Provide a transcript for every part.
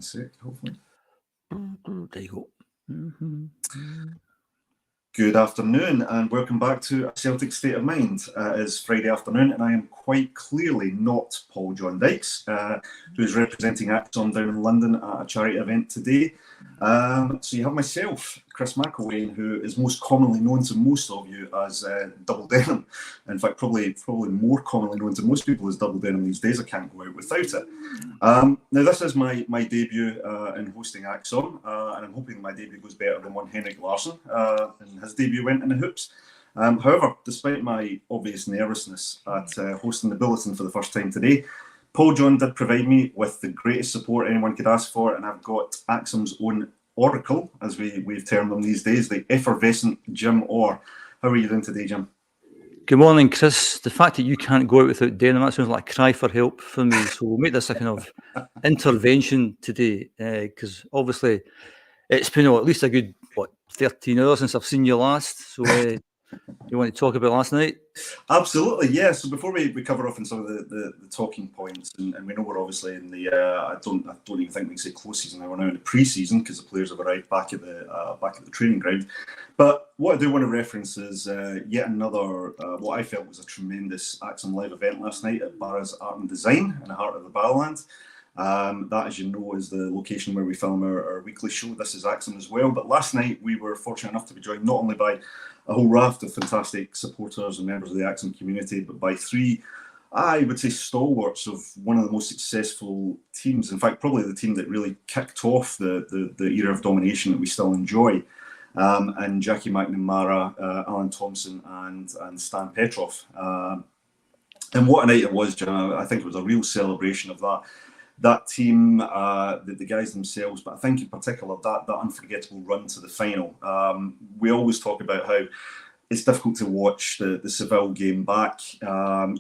sec, hopefully. There you go. Good afternoon and welcome back to Celtic State of Mind. It is Friday afternoon and I am quite clearly not Paul John Dykes, who is representing Acsom down in London at a charity event today. So you have myself, Chris McElwain, who is most commonly known to most of you as Double Denim. In fact, probably more commonly known to most people as Double Denim these days. I can't go out without it. Now, this is my debut in hosting Acsom, and I'm hoping my debut goes better than one Henrik Larsson, and his debut went in the hoops. However, despite my obvious nervousness at hosting the Bulletin for the first time today, Paul John did provide me with the greatest support anyone could ask for, and I've got Acsom's own Oracle, as we've termed them these days, the effervescent Jim Orr. How are you doing today, Jim? Good morning, Chris. The fact that you can't go out without denim, that sounds like a cry for help for me. So we'll make this a kind of intervention today, because obviously it's been at least a good, 13 hours since I've seen you last. So you want to talk about last night? Absolutely, yeah. So before we cover off on some of the talking points, and we know we're obviously in the I don't even think we can say close season now. We're now in the pre-season because the players have arrived back at the training ground. But what I do want to reference is yet another what I felt was a tremendous Acsom live event last night at Barra's Art and Design in the heart of the Barrowland. That, as you know, is the location where we film our weekly show. This is Acsom as well. But last night we were fortunate enough to be joined not only by a whole raft of fantastic supporters and members of the Acsom community, but by three, I would say, stalwarts of one of the most successful teams. In fact, probably the team that really kicked off the era of domination that we still enjoy. And Jackie McNamara, Alan Thompson, and Stan Petrov. And what a night it was, Jim. I think it was a real celebration of that team, the guys themselves, but I think in particular that unforgettable run to the final. We always talk about how it's difficult to watch the Seville game back,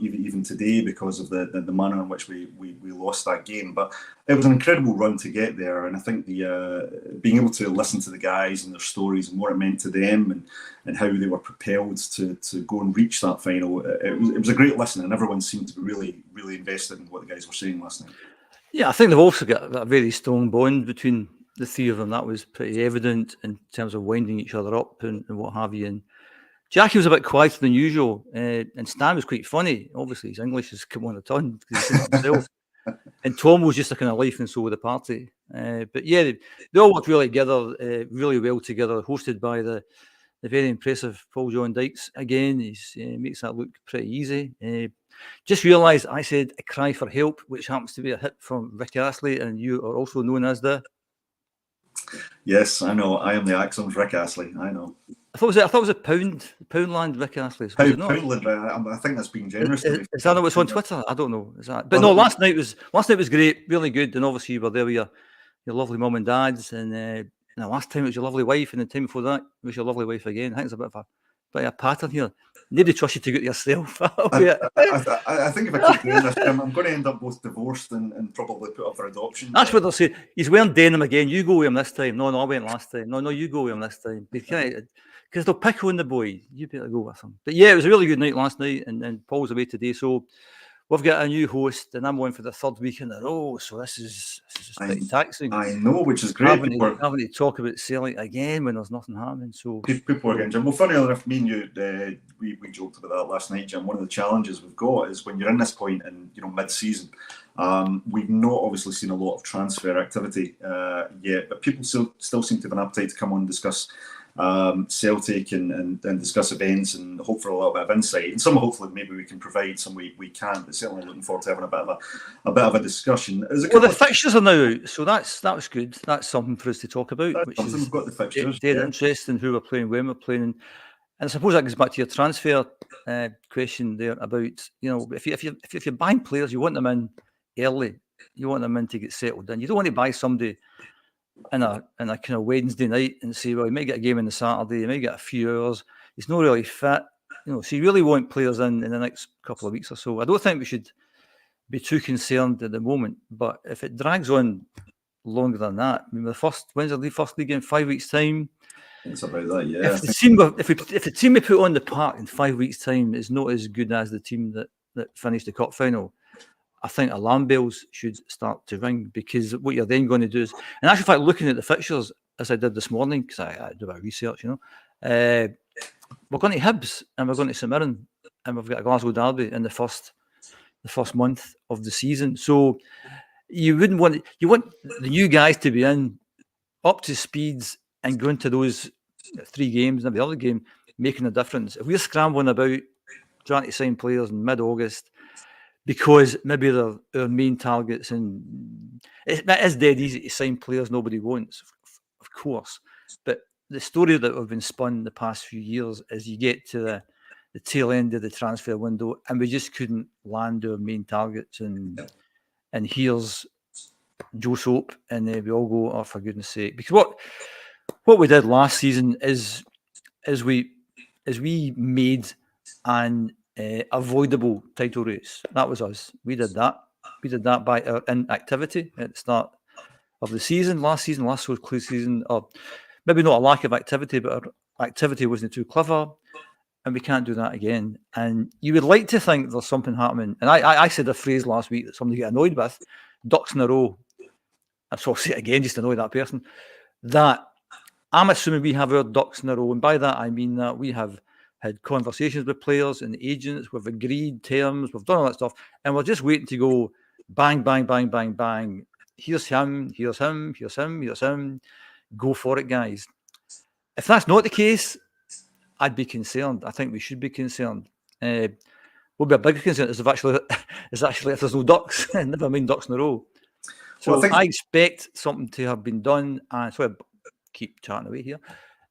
even today, because of the manner in which we lost that game. But it was an incredible run to get there, and I think the being able to listen to the guys and their stories and what it meant to them and how they were propelled to go and reach that final, it was a great listen, and everyone seemed to be really invested in what the guys were saying last night. Yeah, I think they've also got a very strong bond between the three of them. That was pretty evident in terms of winding each other up and what have you. And Jackie was a bit quieter than usual, and Stan was quite funny. Obviously, his English has come on a ton because he's himself. And Tom was just a kind of life and soul of the party. But yeah, they all worked really really well together, hosted by the very impressive Paul John Dykes. Again, he makes that look pretty easy. Just realised I said a cry for help, which happens to be a hit from Rick Astley, and you are also known as the... Yes, I know. I am the Acsom's Rick Astley. I know. I thought it was a Poundland Rick Astley. Poundland. I think that's being generous. Is that what's on Twitter? I don't know. Is that? But no, last night was great, really good, and obviously you were there with your lovely mum and dads, and the last time it was your lovely wife, and the time before that it was your lovely wife again. I think it's a bit of a pattern here. Nobody trusts you to get yourself. I think if I keep doing this, I'm going to end up both divorced and probably put up for adoption. That's what they're saying. He's wearing denim again. You go with him this time. No, I went last time. No, you go with him this time. Because they'll pick on the boy. You better go with him. But yeah, it was a really good night last night, and Paul's away today. So we've got a new host, and I'm going for the third week in a row. So this is pretty taxing. I know, which is great. Having to talk about Celtic again when there's nothing happening. So people are getting, Jim. Well, funny enough, me and you, we joked about that last night, Jim. One of the challenges we've got is when you're in this point in mid-season, we've not obviously seen a lot of transfer activity yet, but people still seem to have an appetite to come on and discuss Celtic and discuss events and hope for a little bit of insight, and some hopefully maybe we can provide, some we can't, but certainly looking forward to having a bit of a discussion. Well, the fixtures are now out, so that was good. That's something for us to talk about, which is we've got the fixtures. Dead interesting, who we're playing, when we're playing, and I suppose that goes back to your transfer question there about, if you're buying players, you want them in early, you want them in to get settled in. You don't want to buy somebody in a kind of Wednesday night and say, well, you might get a game on the Saturday, you might get a few hours, it's not really fit, so you really want players in the next couple of weeks or so. I don't think we should be too concerned at the moment, but if it drags on longer than that, I mean, when's the first league in 5 weeks' time? It's about that, yeah. If the team we put on the park in 5 weeks' time is not as good as the team that finished the cup final, I think alarm bells should start to ring, because what you're then going to do is, in actual fact, looking at the fixtures, as I did this morning, because I do a bit of research, we're going to Hibs and we're going to St Mirren, and we've got a Glasgow derby in the first month of the season. So you want the new guys to be in up to speeds and going to those 3 games and every other game making a difference. If we're scrambling about trying to sign players in mid-August because maybe they're our main targets, and it is dead easy to sign players nobody wants, of course. But the story that have been spun the past few years is you get to the tail end of the transfer window and we just couldn't land our main targets, and here's Joe Soap, and we all go, oh, for goodness sake. Because what we did last season is we made an avoidable title race. That was us. We did that. We did that by our inactivity at the start of the season, last social season, or maybe not a lack of activity, but our activity wasn't too clever, and we can't do that again. And you would like to think there's something happening. And I said a phrase last week that somebody got annoyed with, ducks in a row. So I'll say it again just to annoy that person, that I'm assuming we have our ducks in a row. And by that, I mean that we have had conversations with players and agents, we've agreed terms, we've done all that stuff, and we're just waiting to go bang, bang, bang, bang, bang. Here's him, here's him, here's him, here's him. Go for it, guys. If that's not the case, I'd be concerned. I think we should be concerned. What would be a bigger concern is actually if there's no ducks, never mind ducks in a row. So well, I expect something to have been done. Sorry, keep chatting away here.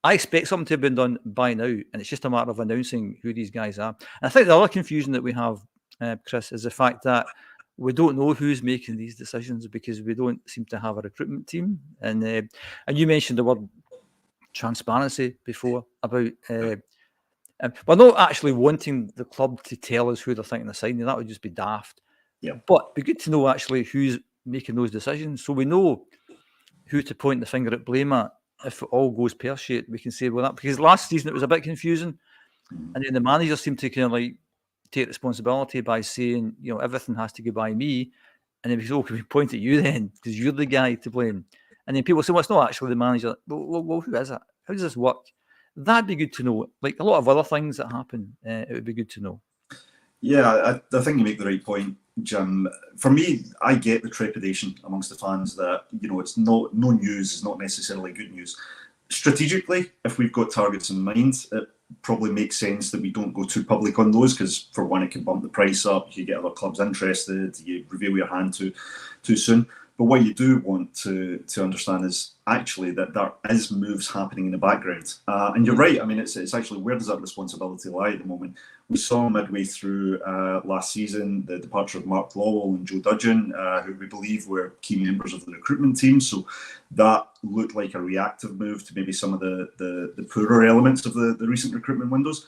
I expect something to have been done by now, and it's just a matter of announcing who these guys are. And I think the other confusion that we have, Chris, is the fact that we don't know who's making these decisions because we don't seem to have a recruitment team. And you mentioned the word transparency before about we're not actually wanting the club to tell us who they're thinking of signing. That would just be daft. Yeah. But it'd be good to know actually who's making those decisions, so we know who to point the finger at blame at. If it all goes pear-shaped, we can say, well, that, because last season it was a bit confusing, and then the manager seemed to kind of like take responsibility by saying, you know, everything has to go by me, and then we say, oh, can we point at you then, because you're the guy to blame? And then people say, well, it's not actually the manager. Well, who is it? How does this work? That'd be good to know. Like a lot of other things that happen, it would be good to know. Yeah, I think you make the right point, Jim. For me, I get the trepidation amongst the fans that, you know, it's no news is not necessarily good news. Strategically, if we've got targets in mind, it probably makes sense that we don't go too public on those, because for one, it can bump the price up, you get other clubs interested, you reveal your hand too soon. But what you do want to understand is actually that there is moves happening in the background. And you're right, I mean, it's actually, where does that responsibility lie at the moment? We saw midway through last season the departure of Mark Lawwell and Joe Dudgeon, who we believe were key members of the recruitment team. So that looked like a reactive move to maybe some of the poorer elements of the recent recruitment windows.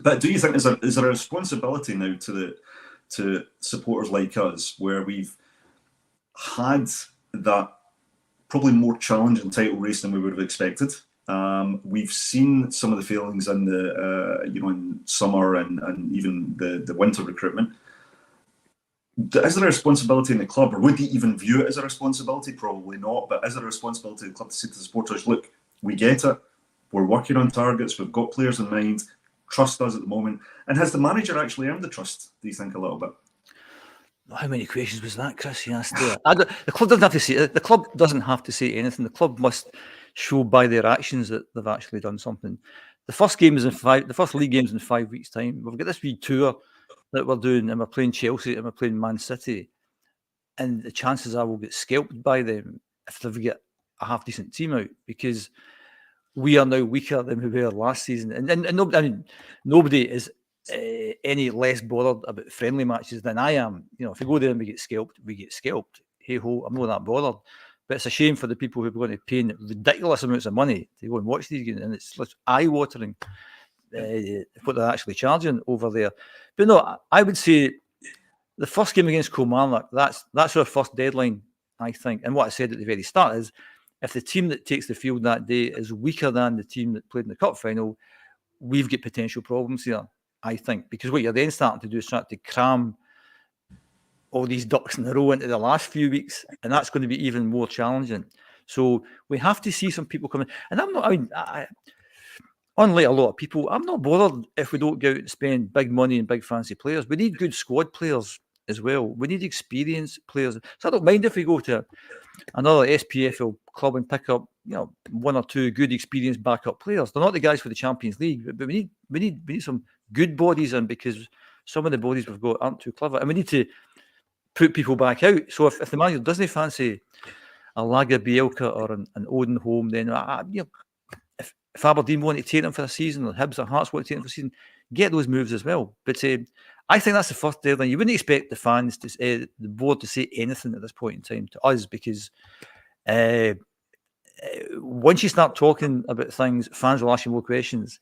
But do you think is there a responsibility now to supporters like us, where we've had that probably more challenging title race than we would have expected? We've seen some of the failings in the in summer and even the winter recruitment. Is there a responsibility in the club, or would they even view it as a responsibility? Probably not. But is there a responsibility of the club to say to the supporters, look, we get it, we're working on targets, we've got players in mind, trust us at the moment? And has the manager actually earned the trust, do you think, a little bit? How many questions was that, Chris? You asked there. The club doesn't have to say. The club doesn't have to say anything. The club must show by their actions that they've actually done something. The first league game's in 5 weeks' time. We've got this wee tour that we're doing, and we're playing Chelsea and we're playing Man City, and the chances are we'll get scalped by them if they get a half decent team out, because we are now weaker than we were last season, and nobody is any less bothered about friendly matches than I am. You know, if we go there and we get scalped, we get scalped. Hey ho, I'm not that bothered. But it's a shame for the people who are going to pay ridiculous amounts of money to go and watch these games, and it's eye-watering what they're actually charging over there. But no, I would say the first game against Kilmarnock, that's our first deadline, I think. And what I said at the very start is, if the team that takes the field that day is weaker than the team that played in the cup final, we've got potential problems here, I think, because what you're then starting to do is start to cram all these ducks in a row into the last few weeks, and that's going to be even more challenging. So we have to see some people coming. And I'm not, I mean, unlike a lot of people, I'm not bothered if we don't go out and spend big money and big fancy players. We need good squad players as well. We need experienced players. So I don't mind if we go to another SPFL club and pick up, one or two good experienced backup players. They're not the guys for the Champions League, but we need some good bodies in, because some of the bodies we've got aren't too clever, and we need to put people back out. So if the manager doesn't fancy a Lager Bielka or an Odin home, then if Aberdeen want to take them for a season, or Hibs or Hearts want to take them for a season, get those moves as well. But I think that's the first deadline. You wouldn't expect the fans to the board to say anything at this point in time to us, because once you start talking about things, fans will ask you more questions.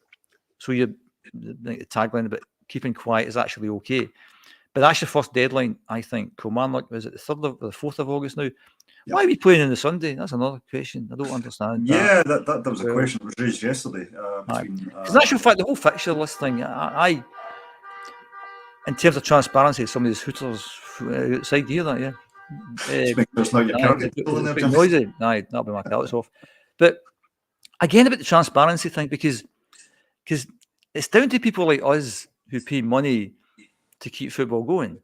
So the tagline about keeping quiet is actually okay. But that's your first deadline, I think. Kilmarnock, is it the 3rd or the 4th of August now? Yep. Why are we playing on the Sunday? That's another question. I don't understand. Yeah, that was a question that was raised yesterday. Because in actual fact, the whole fixture list thing, I in terms of transparency, some of these hooters outside here, that, it's not your bit noisy. Aye, that'll be my callous off. But again, about the transparency thing, because it's down to people like us who pay money to keep football going,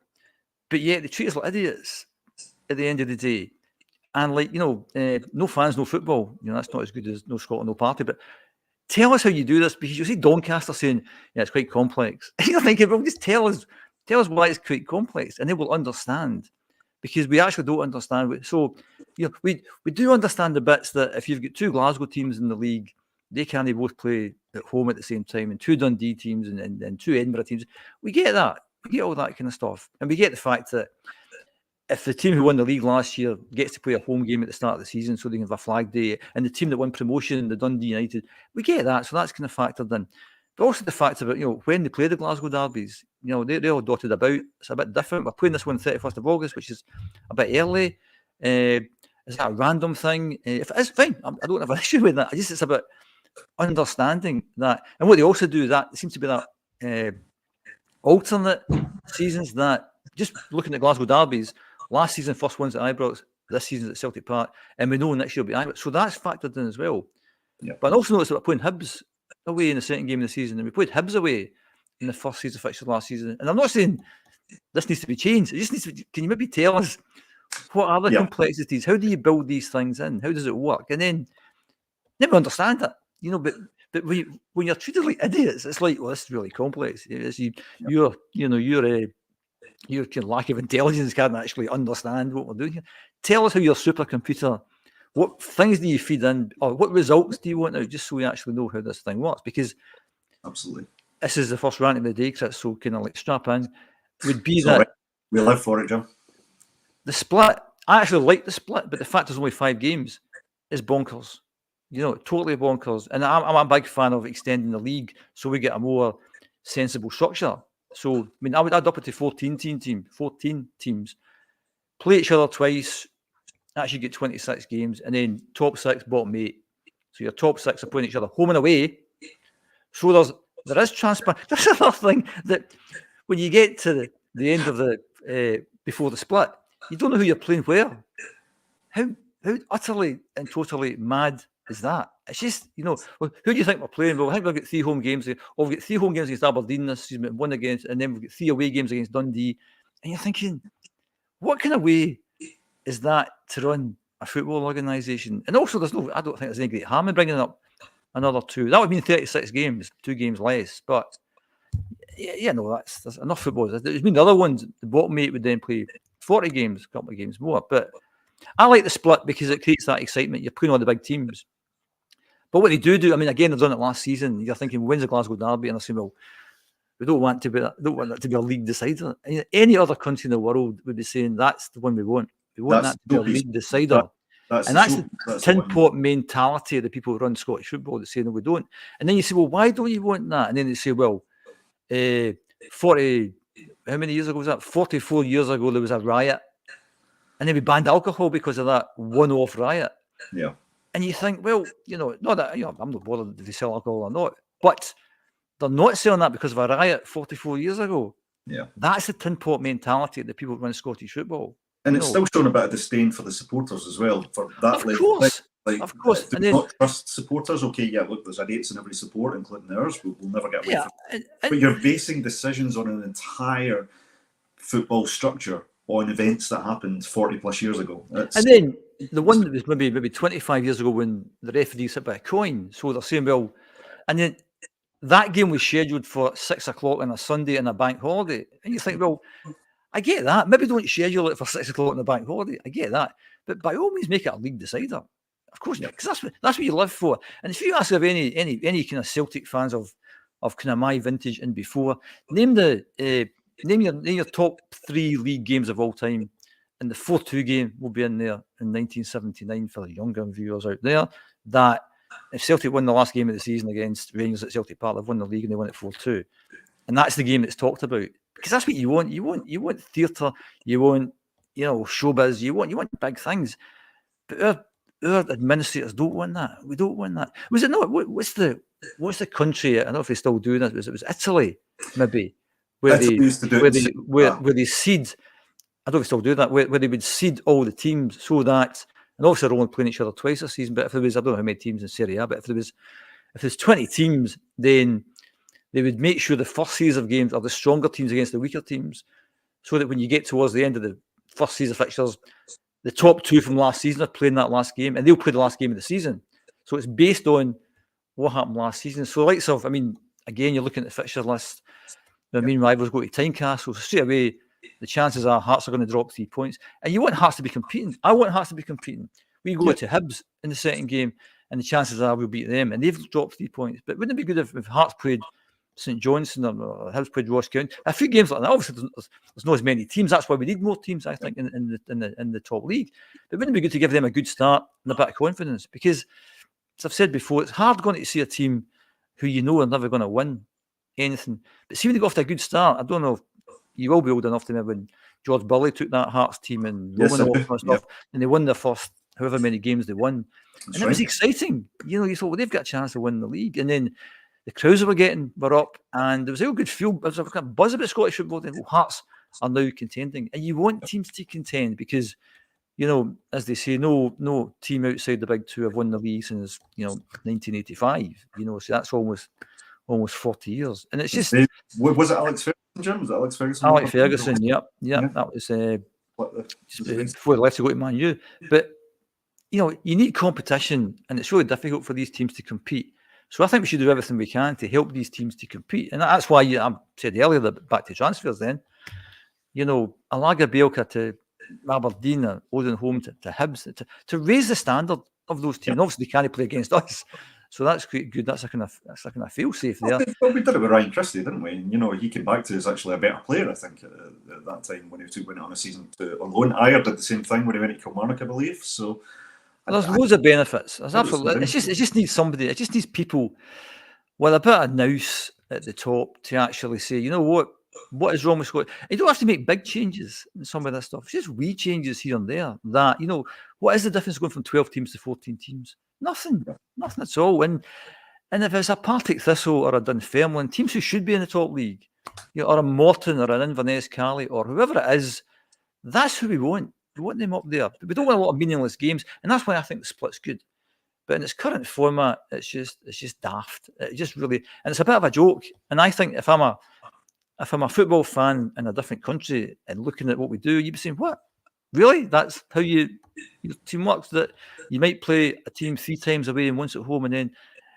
but yet they treat us like idiots at the end of the day. And no fans, no football. That's not as good as no Scotland, no party. But tell us how you do this, because you see Doncaster saying, it's quite complex. You're thinking, well, just tell us why it's quite complex, and they will understand, because we actually don't understand. So we do understand the bits that if you've got 2 Glasgow teams in the league, they can't both play at home at the same time, and 2 Dundee teams and 2 Edinburgh teams. We get that. We get all that kind of stuff. And we get the fact that if the team who won the league last year gets to play a home game at the start of the season so they can have a flag day, and the team that won promotion, the Dundee United, we get that. So that's kind of factored in. But also the fact about, when they play the Glasgow derbies, they're all dotted about. It's a bit different. We're playing this one 31st of August, which is a bit early. Is that a random thing? If it is, fine. I don't have an issue with that. It's about understanding that. And what they also do, that seems to be that alternate seasons, that just looking at Glasgow derbies, last season, first ones at Ibrox, this season's at Celtic Park, and we know next year will be Ibrox. So that's factored in as well. Yep. But I also noticed that we're playing Hibs away in the second game of the season, and we played Hibs away in the first season fixture last season. And I'm not saying this needs to be changed. It just needs to be, can you maybe tell us what are the complexities? How do you build these things in? How does it work? And then never understand that, but when you're treated like idiots, it's like, well, this is really complex. Your lack of intelligence can't actually understand what we're doing here. Tell us how your supercomputer, what things do you feed in, or what results do you want out, just so we actually know how this thing works. Because absolutely, this is the first rant of the day, Chris, so kind of strap in. Would be that we live for it, Jim. The split, I actually like the split, but the fact there's only 5 games is bonkers. Totally bonkers. And I'm a big fan of extending the league so we get a more sensible structure. So, I would add up it to 14 teams, play each other twice, actually get 26 games, and then top 6, bottom 8. So your top 6 are playing each other home and away. So there is transparent. There's another thing that when you get to the end of the before the split, you don't know who you're playing where. How utterly and totally mad is that? It's just, well, who do you think we're playing? Well, I think we've got 3 home games. We've got 3 home games against Aberdeen this season, 1 against, and then we've got 3 away games against Dundee. And you're thinking, what kind of way is that to run a football organisation? And also, I don't think there's any great harm in bringing up another 2. That would mean 36 games, 2 games less. But there's enough football. There's been the other ones. The bottom 8 would then play 40 games, a couple of games more. But I like the split because it creates that excitement. You're playing all the big teams. But what they do, again, they've done it last season. You're thinking, when's the Glasgow derby? And they're saying, well, we don't want that to be a league decider. Any other country in the world would be saying that's the one we want. We want that to be a league decider. That's the tin pot mentality of the people who run Scottish football that say, no, we don't. And then you say, well, why don't you want that? And then they say, well, 40, how many years ago was that? 44 years ago, there was a riot. And then we banned alcohol because of that one-off riot. Yeah. And you think, well, not that, I'm not bothered if they sell alcohol or not, but they're not selling that because of a riot 44 years ago. Yeah. That's the tin pot mentality that people run Scottish football. And it's still showing a bit of disdain for the supporters as well. For that, of course. of course. Do we not trust supporters? Okay, yeah, look, there's idiots in every support, including ours. We'll never get away from it. But you're basing decisions on an entire football structure on events that happened 40 plus years ago. And then the one that was maybe 25 years ago when the referee sit by a coin. So they're saying, well, and then that game was scheduled for 6 o'clock on a Sunday and a bank holiday. And you think, well, I get that. Maybe don't schedule it for 6 o'clock on a bank holiday. I get that. But by all means, make it a league decider. Of course, because that's what you live for. And if you ask of any kind of Celtic fans of kind of my vintage and before, name your top 3 league games of all time. And the 4-2 game will be in there in 1979 for the younger viewers out there. That if Celtic won the last game of the season against Rangers at Celtic Park, they've won the league and they won it 4-2. And that's the game that's talked about. Because that's what you want. You want theatre, you want, showbiz, you want big things. But our administrators don't want that. We don't want that. Was it not? What's the country? I don't know if they still do that. It was Italy, maybe, where they seed. I don't know if they still do that. Where they would seed all the teams so that, and obviously they're only playing each other twice a season. But if there was, I don't know how many teams in Serie A, but if there's 20 teams, then they would make sure the first series of games are the stronger teams against the weaker teams, so that when you get towards the end of the first series of fixtures, the top 2 from last season are playing that last game, and they'll play the last game of the season. So it's based on what happened last season. So again, you're looking at the fixture list. The main rivals go to Tynecastle. So straight away, the chances are Hearts are going to drop 3 points. And you want Hearts to be competing. I want Hearts to be competing. We go to Hibs in the second game, and the chances are we'll beat them, and they've dropped 3 points. But wouldn't it be good if Hearts played St Johnstone or Hibs played Ross County? A few games like that. Obviously, there's not as many teams. That's why we need more teams, I think, in the top league. But wouldn't it be good to give them a good start and a bit of confidence? Because, as I've said before, it's hard going to see a team who are never going to win anything. But see when they go off to a good start, I don't know if you will be old enough to remember when George Burley took that Hearts team and and they won their first however many games they won. It was exciting. You thought, well, they've got a chance to win the league. And then the crowds were up, and there was a real good feel. There was a kind of buzz about Scottish football. Then, Hearts are now contending, and you want teams to contend because, as they say, no team outside the big 2 have won the league since 1985. So that's almost 40 years, and it's just. Was it Alex Ferguson, Jim? Was it Alex Ferguson? Alex Ferguson, yep. That was before they left to go to Man U. But you need competition, and it's really difficult for these teams to compete. So I think we should do everything we can to help these teams to compete. And that's why I said earlier that back to transfers then, a Lagerbielke to Aberdeen or Odin Home to Hibs, to raise the standard of those teams. Yeah. Obviously, they can't play against us. So that's quite good. That's a kind of feel safe there. Well, we did it with Ryan Christie, didn't we? And, he came back to us actually a better player, I think, at that time when he went on a season on loan. Ayer did the same thing when he went to Kilmarnock, I believe. So there's loads of benefits. There's absolutely. It just needs somebody. It just needs people with a bit of nous at the top to actually say, what is wrong with Scotland? You don't have to make big changes in some of that stuff. It's just wee changes here and there. That what is the difference going from 12 teams to 14 teams? Nothing at all. And if it's a Partick Thistle or a Dunfermline, teams who should be in the top league, or a Morton or an Inverness Cali or whoever it is, that's who we want. We want them up there. We don't want a lot of meaningless games, and that's why I think the split's good. But in its current format, it's just daft. It just really, and it's a bit of a joke. And I think if I'm a football fan in a different country and looking at what we do, you'd be saying, "What? Really? That's how your team works? That you might play a team 3 times away and once at home, and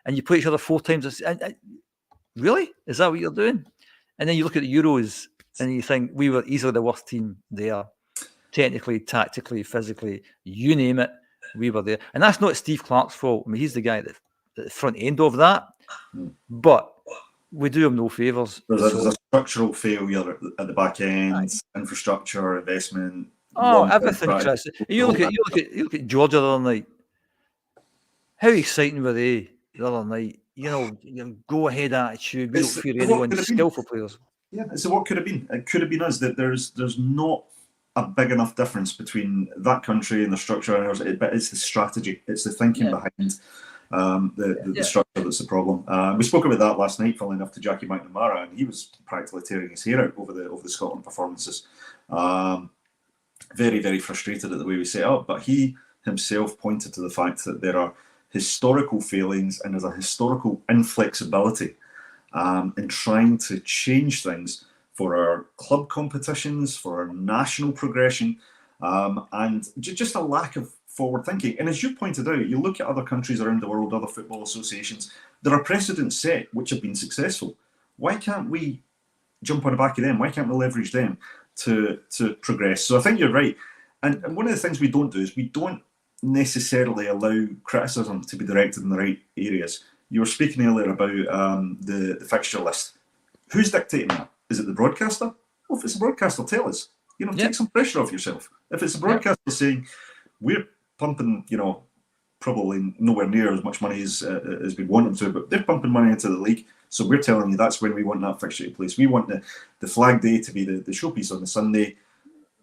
you play each other 4 times? Really? Is that what you're doing?" And then you look at the Euros and you think we were easily the worst team there. Technically, tactically, physically, you name it, we were there. And that's not Steve Clarke's fault. I mean, he's the guy at the front end of that. But we do him no favours. There's a structural failure at the back end, infrastructure, investment. Everything, Chris. You look at Georgia the other night. How exciting were they the other night? Go ahead attitude. We don't fear anyone. Skillful players. Yeah, so what could have been? It could have been us. That there's not a big enough difference between that country and the structure and ours, but it's the strategy, it's the thinking behind. the structure that's the problem. We spoke about that last night, funnily enough, to Jackie McNamara, and he was practically tearing his hair out over the Scotland performances. Very, very frustrated at the way we set up, but he himself pointed to the fact that there are historical failings and there's a historical inflexibility in trying to change things for our club competitions, for our national progression, and just a lack of forward thinking. And as you pointed out, you look at other countries around the world, other football associations, there are precedents set which have been successful. Why can't we jump on the back of them? Why can't we leverage them to progress? So I think you're right. And one of the things we don't do is we don't necessarily allow criticism to be directed in the right areas. You were speaking earlier about the fixture list. Who's dictating that? Is it the broadcaster? Well, if it's a broadcaster, tell us. Take some pressure off yourself. If it's a broadcaster saying, we're pumping, probably nowhere near as much money as we want them to, but they're pumping money into the league, so we're telling you that's when we want that fixture to place. We want the flag day to be the showpiece on the Sunday.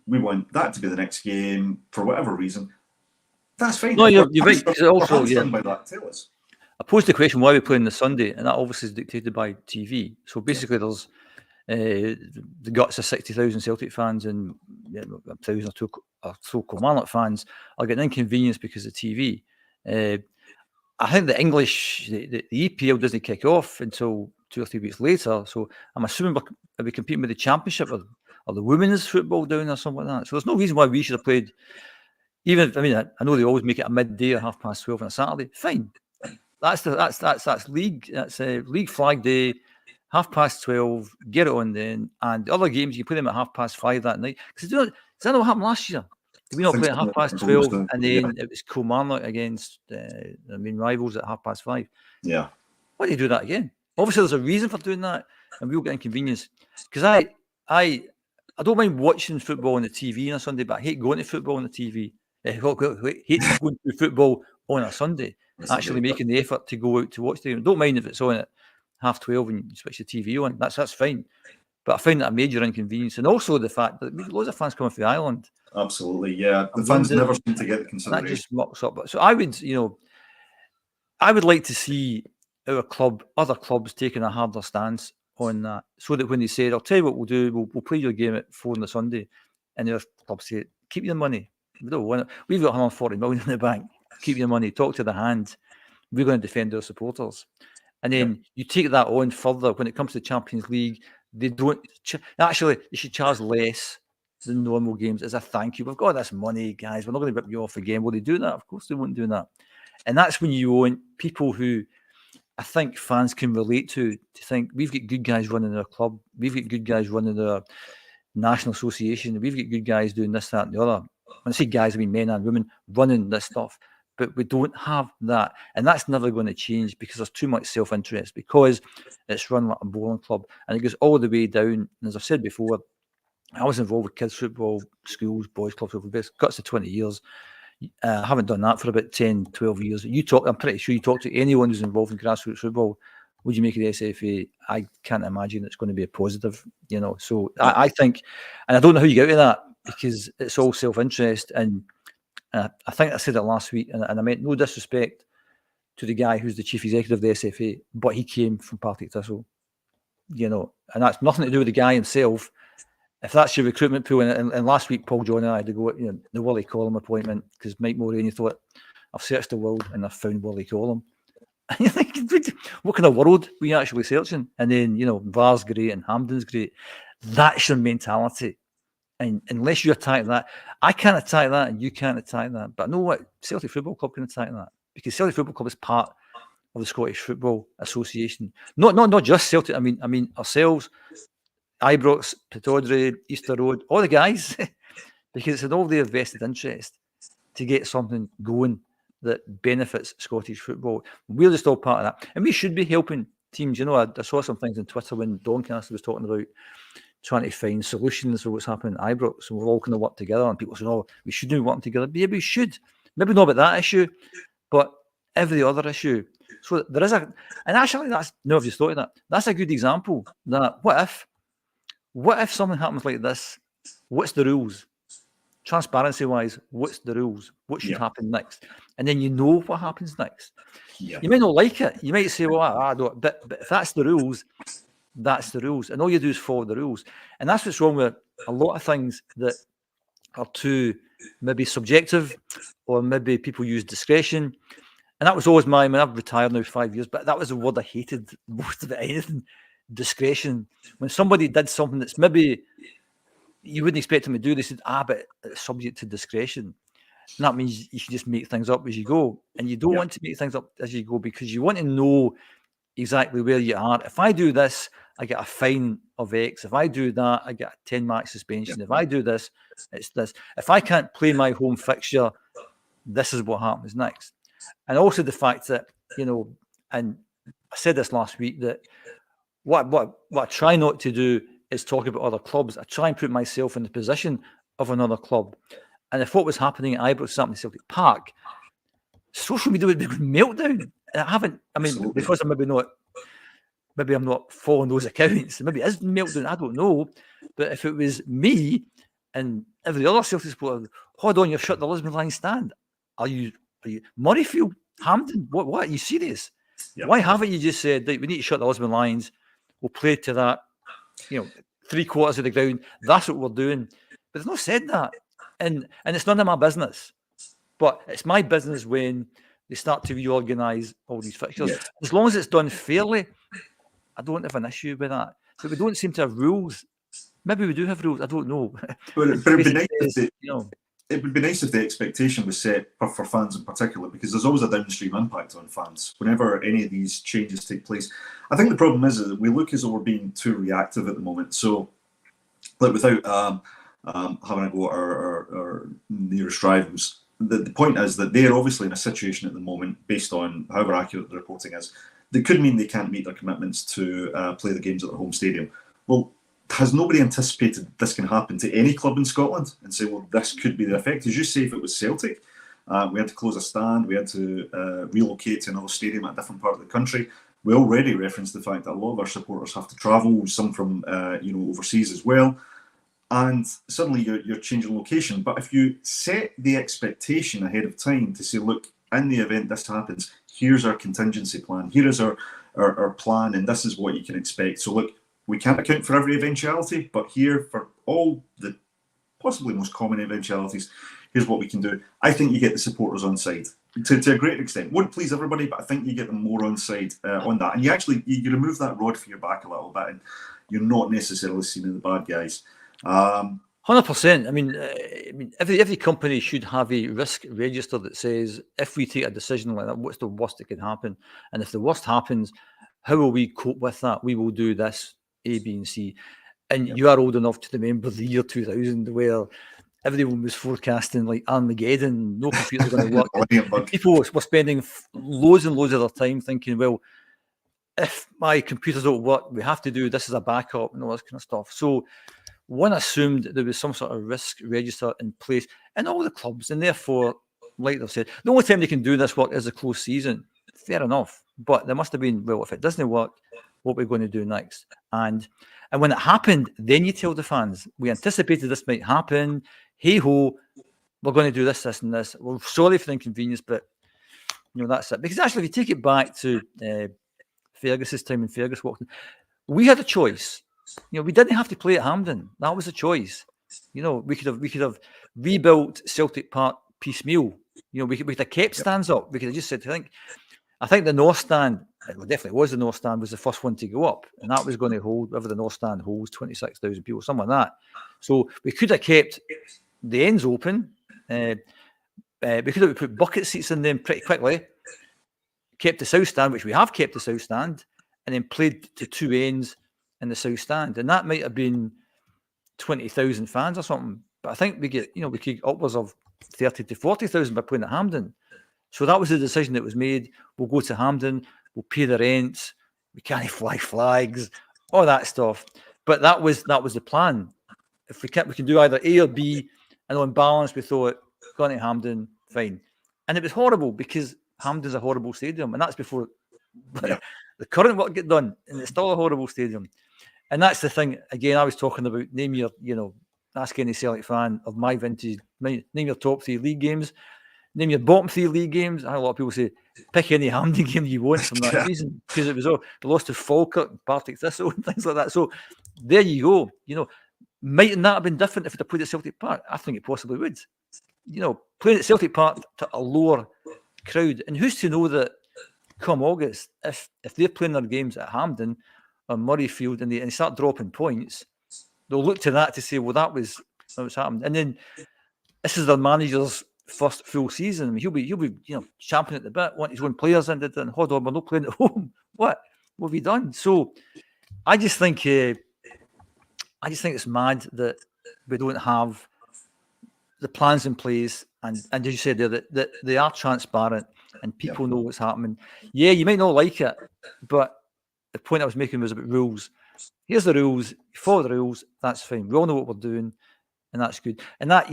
We want that to be the next game for whatever reason. That's fine. No, you're right. Also, by that, tell us. I posed the question, why are we playing the Sunday? And that obviously is dictated by TV. So basically there's the guts of 60,000 Celtic fans and 1,000 or so Kilmarnock fans are getting inconvenienced because of TV. I think the English, the EPL doesn't kick off until 2 or 3 weeks later. So I'm assuming we're competing with the Championship or the women's football down or something like that. So there's no reason why we should have played. I know they always make it a midday or 12:30 on a Saturday. Fine. That's league. That's league flag day, 12:30. Get it on then. And the other games you play them at 5:30 that night. Because does that know what happened last year? Did we not play at 12:30 and then it was Kilmarnock against the main rivals at 5:30? Yeah. Why do you do that again? Obviously, there's a reason for doing that, and we'll get inconvenienced. Because I don't mind watching football on the TV on a Sunday, but I hate going to football on the TV. I hate going to football on a Sunday. Actually making the effort to go out to watch the game. Don't mind if it's on at 12:30 and you switch the TV on. That's fine. But I find that a major inconvenience, and also the fact that we've loads of fans coming from the island. Absolutely, yeah. The fans never seem to get the consideration. That just mucks up. So I would like to see our club, other clubs taking a harder stance on that, so that when they say, "I'll tell you what we'll do, we'll play your game at 4 on the Sunday," and their club say, "Keep your money. We don't want it. We've got 140 million in the bank. Keep your money. Talk to the hand. We're going to defend our supporters." And then you take that on further when it comes to the Champions League. They don't actually. They should charge less than normal games as a thank you. We've got this money, guys. We're not going to rip you off again. Will they do that? Of course they won't do that. And that's when you want people who I think fans can relate to think we've got good guys running our club. We've got good guys running our national association. We've got good guys doing this, that, and the other. When I say guys, I mean men and women running this stuff. But we don't have that. And that's never going to change because there's too much self-interest, because it's run like a bowling club. And it goes all the way down. And as I've said before, I was involved with kids' football, schools, boys' clubs over the guts of 20 years. I haven't done that for about 10, 12 years. I'm pretty sure you talk to anyone who's involved in grassroots football. Would you make it the SFA? I can't imagine it's going to be a positive, So I think, and I don't know how you get out of that, because it's all self-interest. And I think I said it last week, and I meant no disrespect to the guy who's the chief executive of the SFA, but he came from Partick Thistle, and that's nothing to do with the guy himself. If that's your recruitment pool, and last week Paul John and I had to go, the Willie Collum appointment, because Mike Mulroney thought, I've searched the world and I've found Willie Collum. And you think, what kind of world were you actually searching? And then, VAR's great and Hampden's great. That's your mentality. And unless you attack that, I can't attack that and you can't attack that. But I know what? Celtic Football Club can attack that, because Celtic Football Club is part of the Scottish Football Association. Not just Celtic. I mean ourselves, Ibrox, Pittodrie, Easter Road, all the guys, because it's in all their vested interest to get something going that benefits Scottish football. We're just all part of that. And we should be helping teams. I saw some things on Twitter when Doncaster was talking about trying to find solutions for what's happening at Ibrox, and we're all going to work together. And people saying, "Oh, we shouldn't be working together." Yeah, we should. Maybe not about that issue, but every other issue. So there is and actually that's, no, if you thought of that, that's a good example. That what if something happens like this? What's the rules? Transparency-wise, what's the rules? What should happen next? and then you know what happens next. Yeah. You might not like it. You might say, well, I don't, but if that's the rules, that's the rules. And all you do is follow the rules. And that's what's wrong with a lot of things that are too maybe subjective, or maybe people use discretion. And that was always I've retired now 5 years, but that was the word I hated most of it, anything, discretion. When somebody did something that's maybe you wouldn't expect them to do, they said, but it's subject to discretion. And that means you should just make things up as you go. And you don't want to make things up as you go, because you want to know exactly where you are. If I do this, I get a fine of X. If I do that, I get a 10-match suspension. If I do this, it's this. If I can't play my home fixture, this is what happens next. And also the fact that, and I said this last week, that what I try not to do is talk about other clubs. I try and put myself in the position of another club. And if what was happening at Ibrox, something Celtic Park, social media would be a meltdown. And Absolutely. because maybe I'm not following those accounts. Maybe it is meltdown. I don't know. But if it was me and every other Celtic supporter, hold on, you've shut the Lisbon line stand. Are you Murrayfield, Hampden? What? Are you serious? Yeah. Why haven't you just said that we need to shut the Lisbon lines? We'll play to that, 3/4 of the ground. That's what we're doing. But they've not said that. And it's none of my business. But it's my business when they start to reorganise all these fixtures. Yeah. As long as it's done fairly, I don't have an issue with that. But we don't seem to have rules. Maybe we do have rules. I don't know. But it'd be nice it would be nice if the expectation was set for fans in particular, because there's always a downstream impact on fans whenever any of these changes take place. I think the problem is that we look as though we're being too reactive at the moment. So, like, without having a go at our nearest rivals, the point is that they're obviously in a situation at the moment, based on however accurate the reporting is, that could mean they can't meet their commitments to play the games at their home stadium. Well, has nobody anticipated this can happen to any club in Scotland and say, well, this could be the effect? As you say, if it was Celtic, we had to close a stand, we had to relocate to another stadium at a different part of the country. We already referenced the fact that a lot of our supporters have to travel, some from overseas as well. And suddenly you're changing location. But if you set the expectation ahead of time to say, look, in the event this happens, here's our contingency plan, here is our plan, and this is what you can expect. So look, we can't account for every eventuality, but here, for all the possibly most common eventualities, here's what we can do. I think you get the supporters on side to a great extent. Won't please everybody, but I think you get them more on side on that. And you remove that rod for your back a little bit, and you're not necessarily seen as the bad guys. 100%. I mean, every company should have a risk register that says, if we take a decision like that, what's the worst that could happen? And if the worst happens, how will we cope with that? We will do this, A, B, and C. And you are old enough to remember the year 2000, where everyone was forecasting like Armageddon, no computers going to work. People were spending loads and loads of their time thinking, well, if my computers don't work, we have to do this as a backup and all this kind of stuff. So one assumed there was some sort of risk register in place in all the clubs, and therefore, like they've said, the only time they can do this work is a close season. Fair enough, but there must have been, well, if it doesn't work, what we're going to do next? And when it happened, then you tell the fans, we anticipated this might happen. Hey ho, we're going to do this, and this. We're sorry for the inconvenience, but that's it. Because actually, if you take it back to Fergus's time in Fergus walked in, we had a choice. We didn't have to play at Hampden. That was a choice. We could have rebuilt Celtic Park piecemeal. We could have kept stands up. We could have just said, I think the North Stand, it definitely was the North Stand, was the first one to go up, and that was going to hold, whatever the North Stand holds, 26,000 people, something like that. So we could have kept the ends open. We could have put bucket seats in them pretty quickly, kept the South Stand, which we have kept the South Stand, and then played to two ends in the South Stand, and that might have been 20,000 fans or something. But I think we get upwards of 30 to 40,000 by playing at Hampden. So that was the decision that was made. We'll go to Hampden, we'll pay the rent, we can't fly flags, all that stuff. But that was the plan. If we can do either A or B, and on balance we thought, going to Hampden, fine. And it was horrible because Hampden's a horrible stadium, and that's before the current work get done, and it's still a horrible stadium. And that's the thing. Again, I was talking about ask any Celtic fan of my vintage, name your top 3 league games. name your bottom 3 league games. A lot of people say pick any Hampden game you want from that season, because it was all they lost to Falkirk, Partick Thistle, and things like that. So there you go. You know, mightn't that have been different if they'd played at Celtic Park? I think it possibly would. You know, playing at Celtic Park to a lower crowd, and who's to know that come August, if they're playing their games at Hampden or Murrayfield and they start dropping points, they'll look to that to say, well, that was what's happened. And then this is their manager's first full season. I mean, he'll be champing at the bit, wanting his own players in, and hold on, we're not playing at home. What have you done? So I just think it's mad that we don't have the plans in place, and as you said there, that they are transparent and people know what's happening. Yeah, you might not like it, but the point I was making was about rules. Here's the rules. You follow the rules. That's fine. We all know what we're doing, and that's good. And that,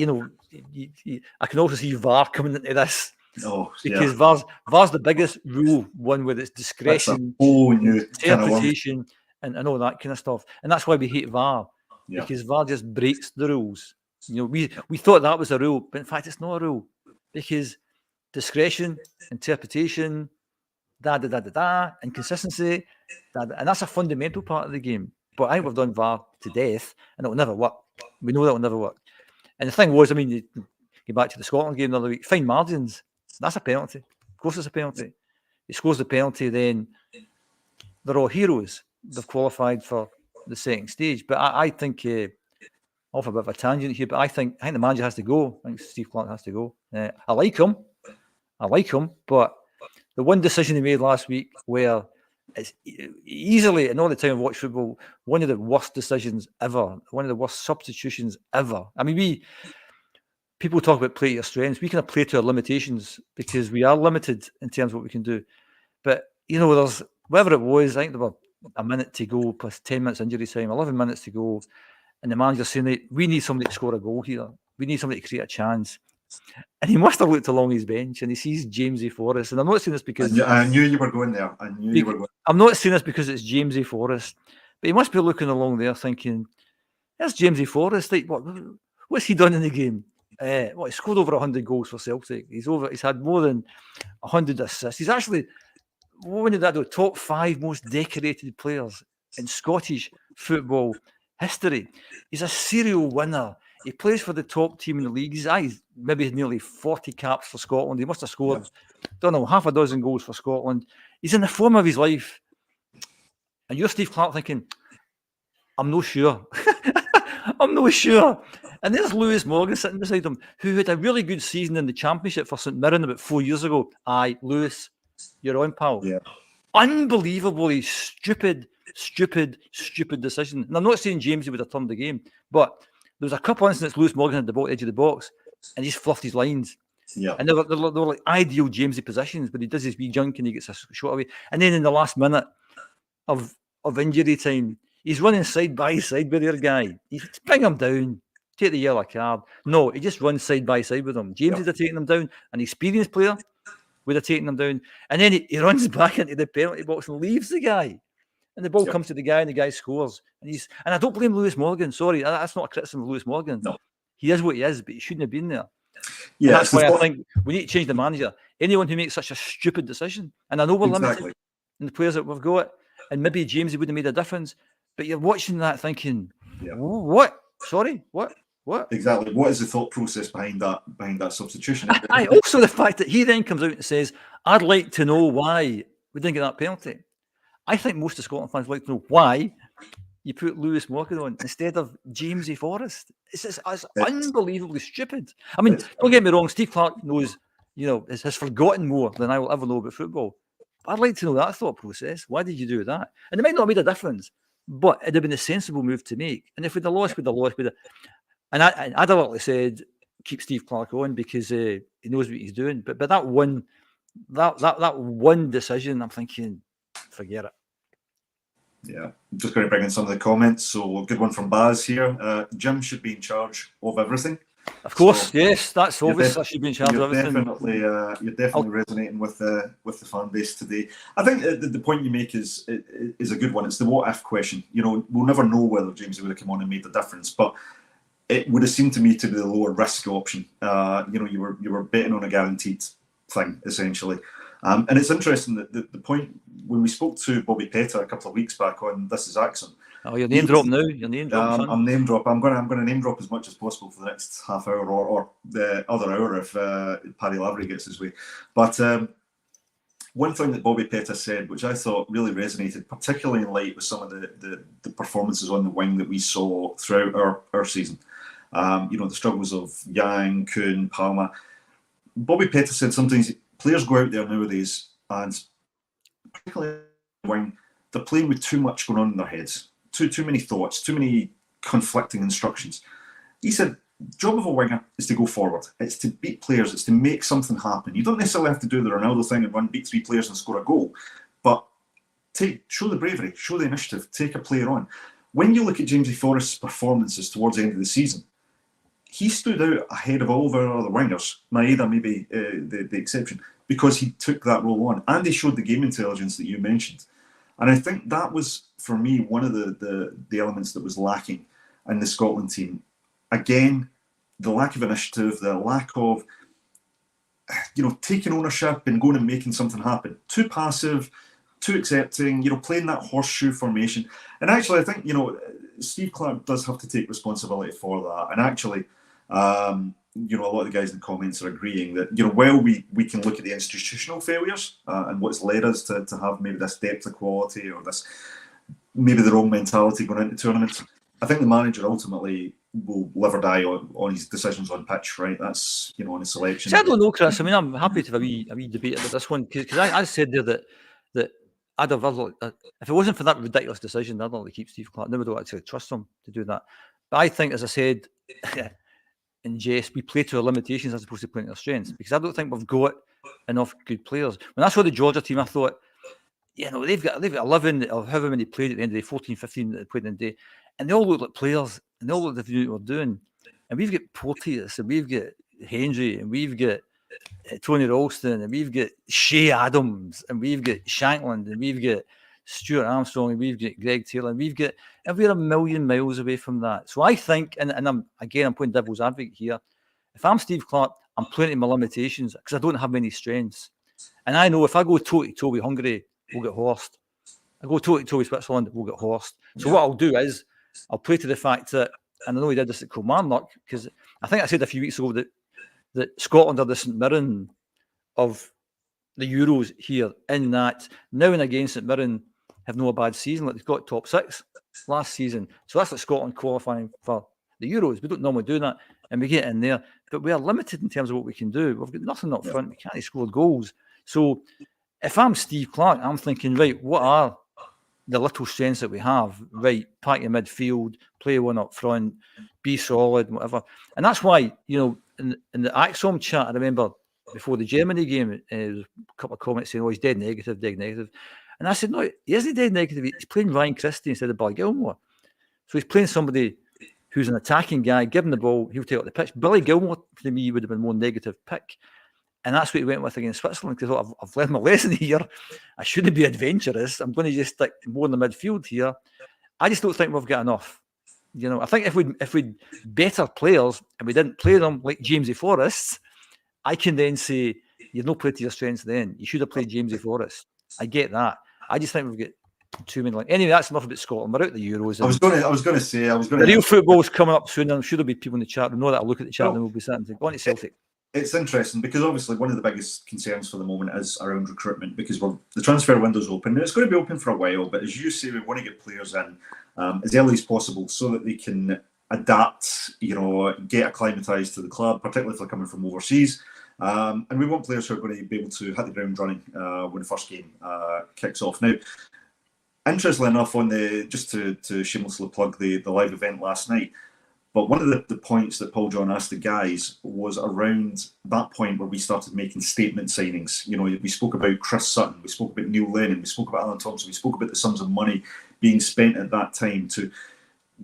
I can also see VAR coming into this. Because VAR's the biggest rule one with its discretion, interpretation, and all that kind of stuff. And that's why we hate VAR, because VAR just breaks the rules. We thought that was a rule, but in fact, it's not a rule, because discretion, interpretation, and consistency, and that's a fundamental part of the game. But I think we've done VAR to death, and it'll never work. We know that will never work. And the thing was, I mean, you get back to the Scotland game the other week, fine margins, that's a penalty. Of course it's a penalty. He scores the penalty, then they're all heroes. They've qualified for the second stage. But I think, off a bit of a tangent here, but I think the manager has to go. I think Steve Clarke has to go. I like him, but the one decision he made last week, where it's easily, and all the time I've watched football, one of the worst decisions ever, one of the worst substitutions ever. I mean, people talk about play to your strengths. We kind of play to our limitations because we are limited in terms of what we can do. But, there's, whatever it was, I think there were a minute to go plus 10 minutes injury time, 11 minutes to go. And the manager's saying that we need somebody to score a goal here. We need somebody to create a chance. And he must have looked along his bench and he sees Jamesy Forrest. And I'm not saying this because... I knew you were going there. I'm not saying this because it's Jamesy Forrest. But he must be looking along there thinking, there's Jamesy Forrest. Like, what's he done in the game? He scored over 100 goals for Celtic. He's had more than 100 assists. He's actually one of the top 5 most decorated players in Scottish football history. He's a serial winner. He plays for the top team in the league. He's maybe nearly 40 caps for Scotland. He must have scored, half a dozen goals for Scotland. He's in the form of his life. And you're Steve Clarke thinking, I'm not sure. I'm not sure. And there's Lewis Morgan sitting beside him, who had a really good season in the Championship for St Mirren about 4 years ago. Aye, Lewis, you're on, pal. Yeah. Unbelievably stupid decision. And I'm not saying Jamesy would have turned the game, but there was a couple of incidents Lewis Morgan had the edge of the box and he's fluffed his lines. Yeah. And they were like ideal Jamesy positions, but he does his wee junk and he gets a shot away. And then in the last minute of injury time, he's running side by side with their guy. He's bring him down, take the yellow card. No, he just runs side by side with him. Jamesy's are taking him down. An experienced player would have taken him down. And then he runs back into the penalty box and leaves the guy. And the ball comes to the guy and the guy scores. And I don't blame Lewis Morgan. Sorry, that's not a criticism of Lewis Morgan. No. He is what he is, but he shouldn't have been there. Yeah, and that's why I think we need to change the manager. Anyone who makes such a stupid decision, and I know we're limited in the players that we've got, and maybe Jamesy would have made a difference, but you're watching that thinking, what? Sorry, what? Exactly. What is the thought process behind that substitution? Also the fact that he then comes out and says, I'd like to know why we didn't get that penalty. I think most of Scotland fans would like to know why you put Lewis Morgan on instead of Jamesy Forrest. It's unbelievably stupid. I mean, don't get me wrong, Steve Clarke knows, has forgotten more than I will ever know about football. But I'd like to know that thought process. Why did you do that? And it might not have made a difference, but it'd have been a sensible move to make. And if we'd have lost, And I'd have likely said, keep Steve Clarke on because he knows what he's doing. But that one decision, I'm thinking, forget it. Yeah, I'm just going to bring in some of the comments. So a good one from Baz here. Jim should be in charge of everything. Of course, yes, that's obvious. I should be in charge of everything. You're definitely resonating with the fan base today. I think the point you make is a good one. It's the what if question. We'll never know whether Jamesy would have come on and made the difference, but it would have seemed to me to be the lower risk option. You were betting on a guaranteed thing, essentially. And it's interesting that the point when we spoke to Bobby Petta a couple of weeks back on This Is Acsom. Oh, you're name drop now. You're name drop. I'm name drop. I'm going to name drop as much as possible for the next half hour or the other hour if Paddy Lavery gets his way. But one thing that Bobby Petta said, which I thought really resonated, particularly in light with some of the performances on the wing that we saw throughout our season. The struggles of Yang, Kuhn, Palma. Bobby Petta said sometimes players go out there nowadays and particularly on the wing, they're playing with too much going on in their heads. Too many thoughts, too many conflicting instructions. He said, job of a winger is to go forward. It's to beat players. It's to make something happen. You don't necessarily have to do the Ronaldo thing and beat 3 players and score a goal, but show the bravery, show the initiative, take a player on. When you look at Jamesy Forrest's performances towards the end of the season, he stood out ahead of all of our other wingers, Maeda maybe the exception, because he took that role on and he showed the game intelligence that you mentioned. And I think that was, for me, one of the elements that was lacking in the Scotland team. Again, the lack of initiative, the lack of, taking ownership and going and making something happen. Too passive, too accepting, playing that horseshoe formation. And actually, I think, Steve Clarke does have to take responsibility for that. And actually, a lot of the guys in the comments are agreeing that, while we can look at the institutional failures and what's led us to have maybe this depth of quality or this, maybe the wrong mentality going into tournaments, I think the manager ultimately will live or die on his decisions on pitch, right? That's, on his selection. See, I don't know, Chris. I mean, I'm happy to have a wee debate about this one because I said there that I'd have, if it wasn't for that ridiculous decision, I'd like to keep Steve Clarke. I never don't actually trust him to do that. But I think, as I said, in jest, we play to our limitations as opposed to playing to our strengths because I don't think we've got enough good players. When I saw the Georgia team, I thought, they've got 11 or however many played at the end of the day, 14, 15 that played in the day, and they all look like players and they all look like they knew what we're doing. And we've got Porteous and we've got Hendry and we've got Tony Ralston and we've got Shea Adams and we've got Shankland and we've got Stuart Armstrong and we've got Greg Taylor and we're a million miles away from that. So I think, and I'm playing devil's advocate here. If I'm Steve Clarke, I'm playing to my limitations because I don't have many strengths. And I know if I go toe-to-toe with Hungary, we'll get horsed. I go toe-to-toe with Switzerland, we'll get horsed. So what I'll do is I'll play to the fact that, and I know he did this at Kilmarnock, because I think I said a few weeks ago that Scotland are the St Mirren of the Euros here, in that now and again St Mirren have no bad season. Like they've got top 6 last season. So that's like Scotland qualifying for the Euros. We don't normally do that, and we get in there. But we are limited in terms of what we can do. We've got nothing up front. We can't score goals. So if I'm Steve Clarke, I'm thinking, right, what are the little strengths that we have? Right, pack your midfield, play one up front, be solid, whatever. And that's why, in the Acsom chat, I remember before the Germany game, there was a couple of comments saying, he's dead negative. And I said, no, he isn't dead negative. He's playing Ryan Christie instead of Billy Gilmore. So he's playing somebody who's an attacking guy, give him the ball, he'll take up the pitch. Billy Gilmore, to me, would have been more negative pick. And that's what he went with against Switzerland, because I've learned my lesson here. I shouldn't be adventurous. I'm going to just stick more in the midfield here. I just don't think we've got enough. I think if we'd better players and we didn't play them like Jamesy Forrest, I can then say, you've no played to your strengths then. You should have played Jamesy Forrest. I get that. I just think we've got too many. Anyway, that's enough about Scotland. We're out the Euros. I was going to say. The real football's coming up soon. I'm sure there'll be people in the chat. Know that I'll look at the chat and we'll be sitting going to Celtic. It's interesting because obviously one of the biggest concerns for the moment is around recruitment because the transfer window's open. Now, it's going to be open for a while, but as you say, we want to get players in as early as possible so that they can adapt, get acclimatised to the club, particularly if they're coming from overseas. And we want players who are going to be able to hit the ground running when the first game kicks off. Now, interestingly enough, just to shamelessly plug the live event last night, but one of the points that Paul John asked the guys was around that point where we started making statement signings. We spoke about Chris Sutton, we spoke about Neil Lennon, we spoke about Alan Thompson, we spoke about the sums of money being spent at that time to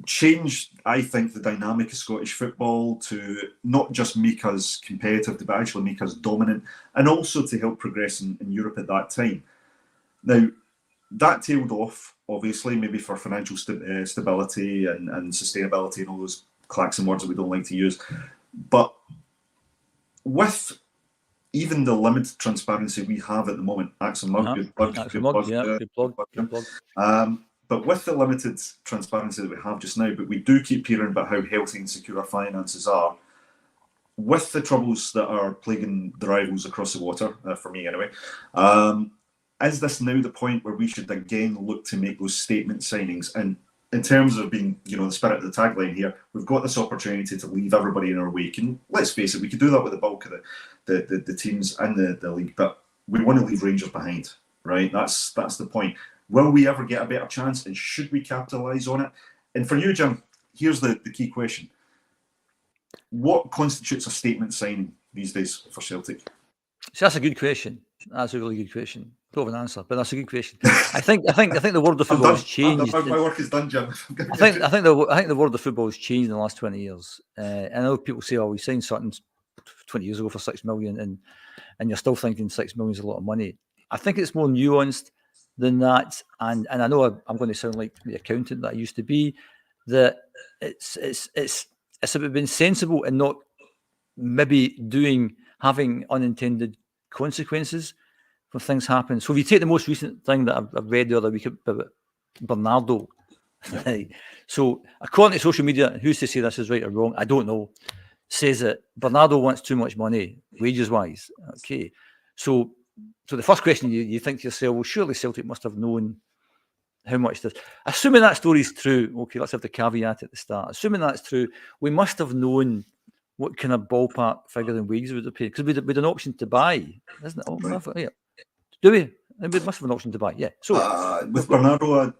change, I think, the dynamic of Scottish football to not just make us competitive, but actually make us dominant, and also to help progress in Europe at that time. Now, that tailed off, obviously, maybe for financial stability and sustainability and all those clacks and words that we don't like to use. But with even the limited transparency we have at the moment, Acsom Mug, good plug. But with the limited transparency that we have just now, but we do keep hearing about how healthy and secure our finances are, with the troubles that are plaguing the rivals across the water, for me anyway, is this now the point where we should again look to make those statement signings? And in terms of being, the spirit of the tagline here, we've got this opportunity to leave everybody in our wake. And let's face it, we could do that with the bulk of the teams in the league, but we want to leave Rangers behind, right? That's the point. Will we ever get a better chance, and should we capitalise on it? And for you, Jim, here's the key question. What constitutes a statement signing these days for Celtic? So that's a good question. That's a really good question. Don't have an answer, but that's a good question. I think the world of football has changed. My work is done, Jim. I think the world of football has changed in the last 20 years. I know people say, "Oh, we signed something 20 years ago for $6 million," and you're still thinking $6 million is a lot of money. I think it's more nuanced than that, and I know I'm going to sound like the accountant that I used to be. That it's about being sensible and not maybe having unintended consequences when things happen. So if you take the most recent thing that I've read the other week about Bernardo, right? So according to social media, who's to say this is right or wrong? I don't know. Says that Bernardo wants too much money, wages wise. Okay, so the first question you think to yourself, well, surely Celtic must have known how much this. Assuming that story is true, okay, let's have the caveat at the start. Assuming that's true, we must have known what kind of ballpark figure and wages would have paid, because we'd an option to buy, isn't it? Oh, yeah. Do we? We must have an option to buy, yeah. So with Bernardo,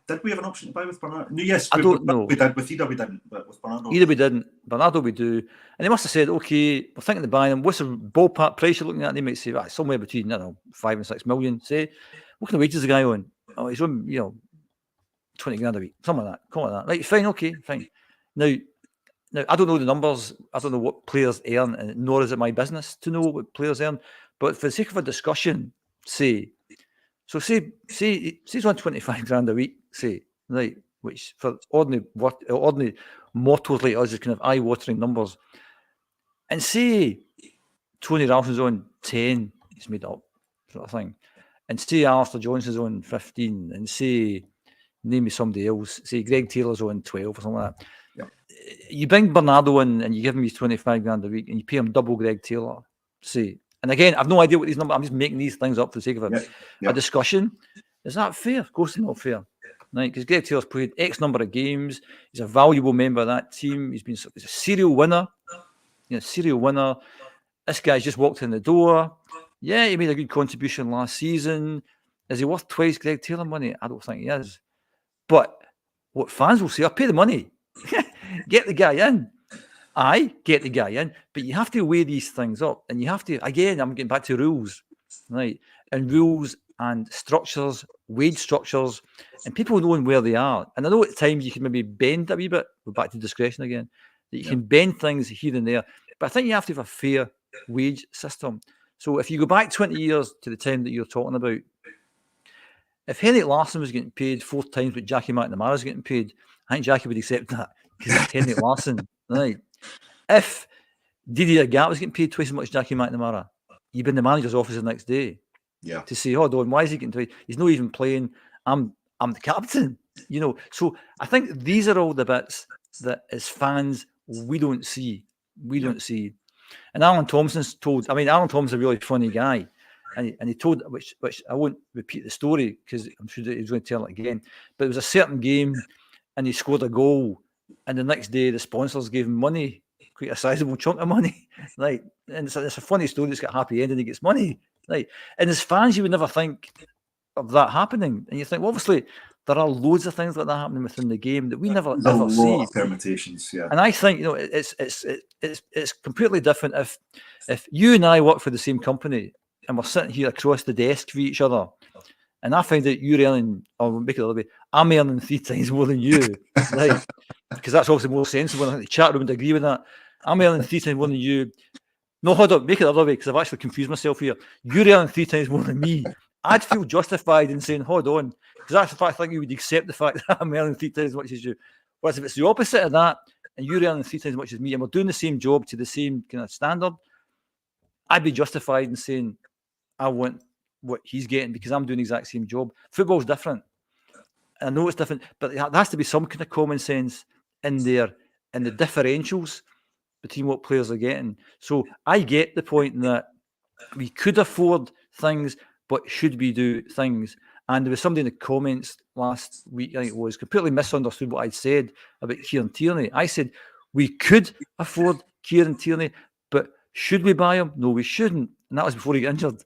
did we have an option to buy with Bernardo? No, yes, I don't know. We did. With Ida, we didn't, but with Bernardo, either we didn't. Bernardo, we do. And they must have said, okay, we're thinking of buying him. What's the ballpark price you're looking at? And they might say, somewhere between, 5 and 6 million. Say, what kind of wages is the guy on? Oh, he's on, 20 grand a week, something like that. Call it that. Right, fine, okay, fine. Now, I don't know the numbers. I don't know what players earn, and nor is it my business to know what players earn. But for the sake of a discussion, say he's on 25 grand a week, say, right, which for ordinary mortals like us is kind of eye-watering numbers. And say Tony Ralston's on 10, he's made up, sort of thing. And say Alistair Johnson's on 15, and say, name me somebody else, say Greg Taylor's on 12 or something like that. You bring Bernardo in and you give him his 25 grand a week and you pay him double Greg Taylor, say. And again, I've no idea what these numbers, I'm just making these things up for the sake of a discussion. Is that fair? Of course it's not fair. Right? Because Greg Taylor's played X number of games. He's a valuable member of that team. He's a serial winner. Serial winner. This guy's just walked in the door. Yeah, he made a good contribution last season. Is he worth twice Greg Taylor money? I don't think he is. But what fans will say, I'll pay the money. Get the guy in. Get the guy in. But you have to weigh these things up. And you have to, again, I'm getting back to rules. Right? And rules and structures, wage structures, and people knowing where they are. And I know at times you can maybe bend a wee bit. We're back to discretion again. That you can bend things here and there. But I think you have to have a fair wage system. So if you go back 20 years to the time that you're talking about, if Henrik Larsson was getting paid 4 times what Jackie McNamara is getting paid, I think Jackie would accept that because it's Henrik Larsson. Right. If Didier Agathe was getting paid twice as much as Jackie McNamara, you'd be in the manager's office the next day. Yeah. To say, hold on, why is he getting paid? He's not even playing. I'm the captain. So I think these are all the bits that as fans we don't see. Don't see. And Alan Thompson's told. I mean, Alan Thompson's a really funny guy. And he told, which I won't repeat the story because I'm sure that he was going to tell it again. But it was a certain game, and he scored a goal, and the next day the sponsors gave him money, quite a sizable chunk of money, right? And it's a funny story. It's got a happy ending. He gets money, right? And as fans, you would never think of that happening, and you think, well, obviously, there are loads of things like that happening within the game that we never ever see. Lot of permutations, yeah. And I think it's completely different if you and I work for the same company. And we're sitting here across the desk for each other. And I find that you're earning, or we'll make it the other way, I'm earning 3 times more than you. Right? Because that's obviously more sensible. I think the chat room would agree with that. I'm earning 3 times more than you. No, hold up, make it the other way, because I've actually confused myself here. You're earning 3 times more than me. I'd feel justified in saying, hold on, because that's the fact I think you would accept the fact that I'm earning 3 times as much as you. Whereas if it's the opposite of that, and you're earning 3 times as much as me, and we're doing the same job to the same kind of standard, I'd be justified in saying I want what he's getting because I'm doing the exact same job. Football's different. I know it's different, but there has to be some kind of common sense in there and the differentials between what players are getting. So I get the point that we could afford things, but should we do things? And there was somebody in the comments last week, I think it was, completely misunderstood what I'd said about Kieran Tierney. I said we could afford Kieran Tierney, but should we buy him? No, we shouldn't. And that was before he got injured.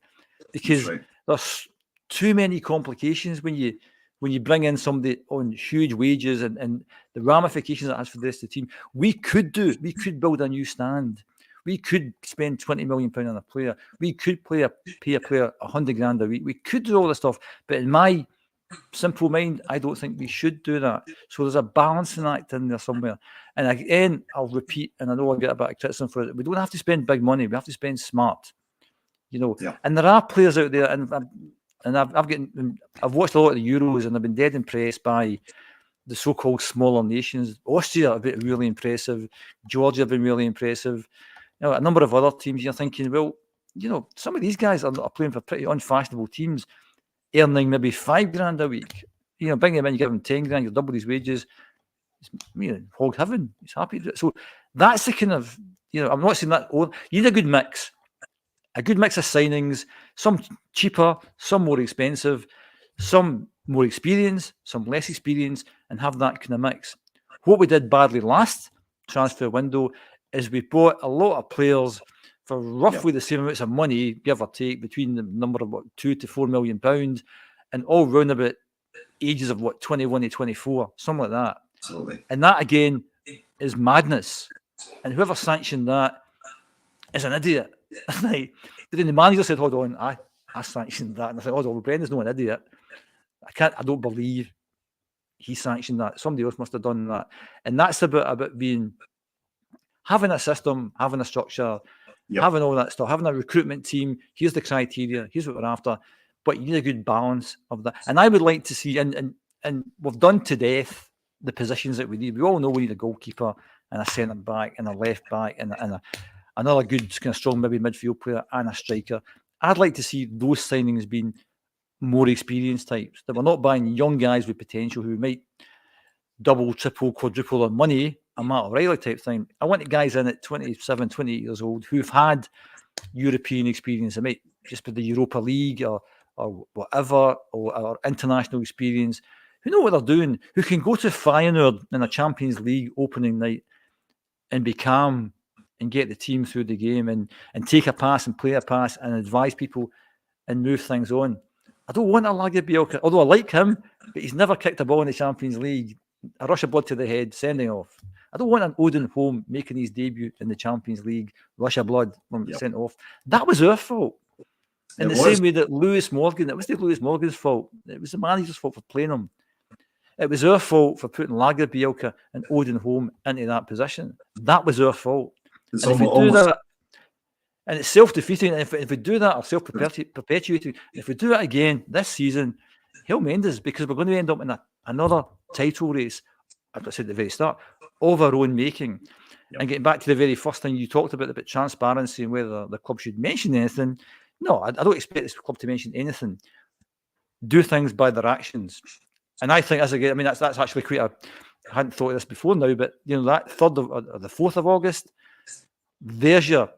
Because there's too many complications when you bring in somebody on huge wages and the ramifications that has for the rest of the team. We could build a new stand. We could spend £20 million on a player. We could pay a player $100,000 a week. We could do all this stuff. But in my simple mind, I don't think we should do that. So there's a balancing act in there somewhere. And again, I'll repeat, and I know I'll get a bit of criticism for it. We don't have to spend big money. We have to spend smart. And there are players out there, and I've watched a lot of the Euros, and I've been dead impressed by the so-called smaller nations. Austria have been really impressive. Georgia have been really impressive. A number of other teams. You're thinking, well, some of these guys are playing for pretty unfashionable teams, earning maybe $5,000 a week. Bring them in, you give them $10,000, you double his wages. Hog heaven. He's happy to do it. So that's the kind of, I'm not saying that. You need a good mix. A good mix of signings, some cheaper, some more expensive, some more experienced, some less experienced, and have that kind of mix. What we did badly last transfer window is we bought a lot of players for roughly the same amounts of money, give or take, between the number of £2 to £4 million, and all round about ages of 21 to 24, something like that. Absolutely. And that again is madness. And whoever sanctioned that is an idiot. Then the manager said, "Hold on, I sanctioned that," and I said, "Hold on, Brendan's not an idiot. I don't believe he sanctioned that. Somebody else must have done that." And that's about having a system, having a structure, having all that stuff, having a recruitment team. Here's the criteria. Here's what we're after. But you need a good balance of that. And I would like to see, and we've done to death the positions that we need. We all know we need a goalkeeper and a centre back and a left back and another good kind of strong maybe midfield player and a striker. I'd like to see those signings being more experienced types, that we're not buying young guys with potential who might double, triple, quadruple on money, a Matt O'Reilly type thing. I want the guys in at 27, 28 years old who've had European experience. They might just be the Europa League or whatever, or international experience, who know what they're doing, who can go to Feyenoord in a Champions League opening night and be calm and get the team through the game and take a pass and play a pass and advise people and move things on. I don't want a Lagerbielke, although I like him, but he's never kicked a ball in the Champions League. A rush of blood to the head, sending off. I don't want an Odin Holm making his debut in the Champions League, rush of blood when we sent off. That was our fault. In the same way that Lewis Morgan, it wasn't Lewis Morgan's fault. It was the manager's fault for playing him. It was our fault for putting Lagerbielke and Odin Holm into that position. That was our fault. And if we do that, and it's self-defeating, and if we do that, or self-perpetuating, if we do it again this season, hell mend us, because we're going to end up in another title race, as I said at the very start, of our own making. And getting back to the very first thing you talked about transparency and whether the club should mention anything, no, I don't expect this club to mention anything. Do things by their actions. And I think, that's actually quite I hadn't thought of this before now, but that 3rd or the 4th of August, there's your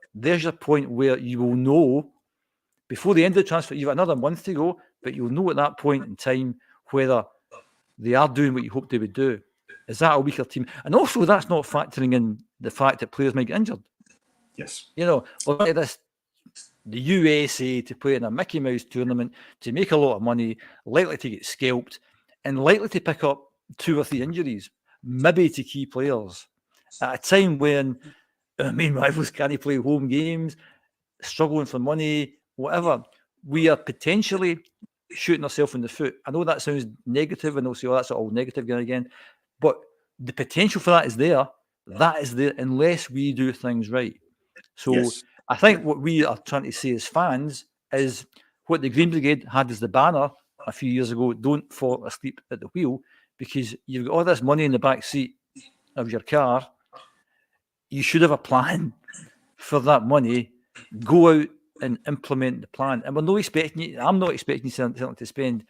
point where you will know before the end of the transfer. You've got another month to go, but you'll know at that point in time whether they are doing what you hope they would do. Is that a weaker team? And also, that's not factoring in the fact that players might get injured. Yes. Look at this. The USA to play in a Mickey Mouse tournament, to make a lot of money, likely to get scalped, and likely to pick up 2 or 3 injuries, maybe to key players, at a time when main rivals can't play home games, struggling for money, whatever. We are potentially shooting ourselves in the foot. I know that sounds negative, and they'll say, "Oh, that's all negative again." But the potential for that is there. That is there unless we do things right. So I think what we are trying to say as fans is what the Green Brigade had as the banner a few years ago: don't fall asleep at the wheel, because you've got all this money in the back seat of your car you should have a plan for that money. Go out and implement the plan. And we're not expecting you. I'm not expecting you to spend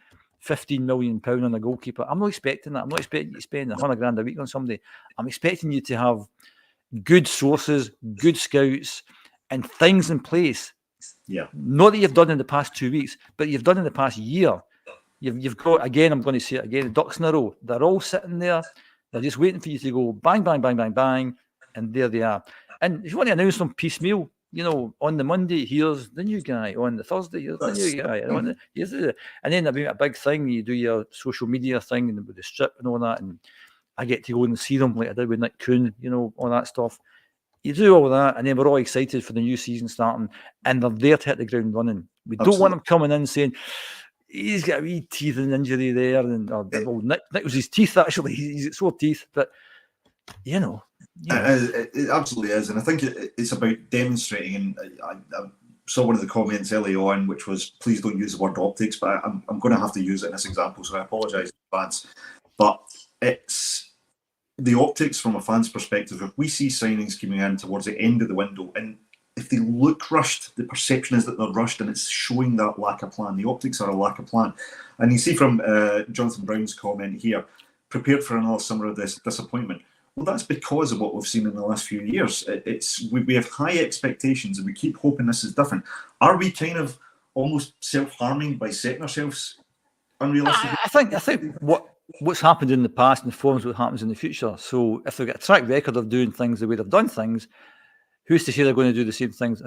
£15 million on a goalkeeper. I'm not expecting that. I'm not expecting you to spend £100,000 a week on somebody. I'm expecting you to have good sources, good scouts, and things in place. Yeah. Not that you've done in the past 2 weeks, but you've done in the past year. You've got, again, I'm going to say it again, ducks in a row. They're all sitting there. They're just waiting for you to go bang, bang, bang, bang, bang, and there they are. And if you want to announce them piecemeal, on the Monday, here's the new guy. On the Thursday, here's the new guy. And then there'll be a big thing. You do your social media thing and with the strip and all that. And I get to go and see them like I did with Nick Kuhn, all that stuff. You do all that, and then we're all excited for the new season starting, and they're there to hit the ground running. We don't want them coming in saying, he's got a wee teething injury there, and Nick was his teeth, actually. He's got sore teeth, but, It absolutely is, and I think it's about demonstrating. And I saw one of the comments early on, which was, "Please don't use the word optics," but I'm going to have to use it in this example, so I apologise in advance. But it's the optics from a fan's perspective. If we see signings coming in towards the end of the window, and if they look rushed, the perception is that they're rushed, and it's showing that lack of plan. The optics are a lack of plan, and you see from Jonathan Brown's comment here, prepared for another summer of this disappointment. Well, that's because of what we've seen in the last few years. We have high expectations, and we keep hoping this is different. Are we kind of almost self-harming by setting ourselves unrealistic? I think what's happened in the past informs what happens in the future. So if they've got a track record of doing things the way they've done things, who's to say they're going to do the same things?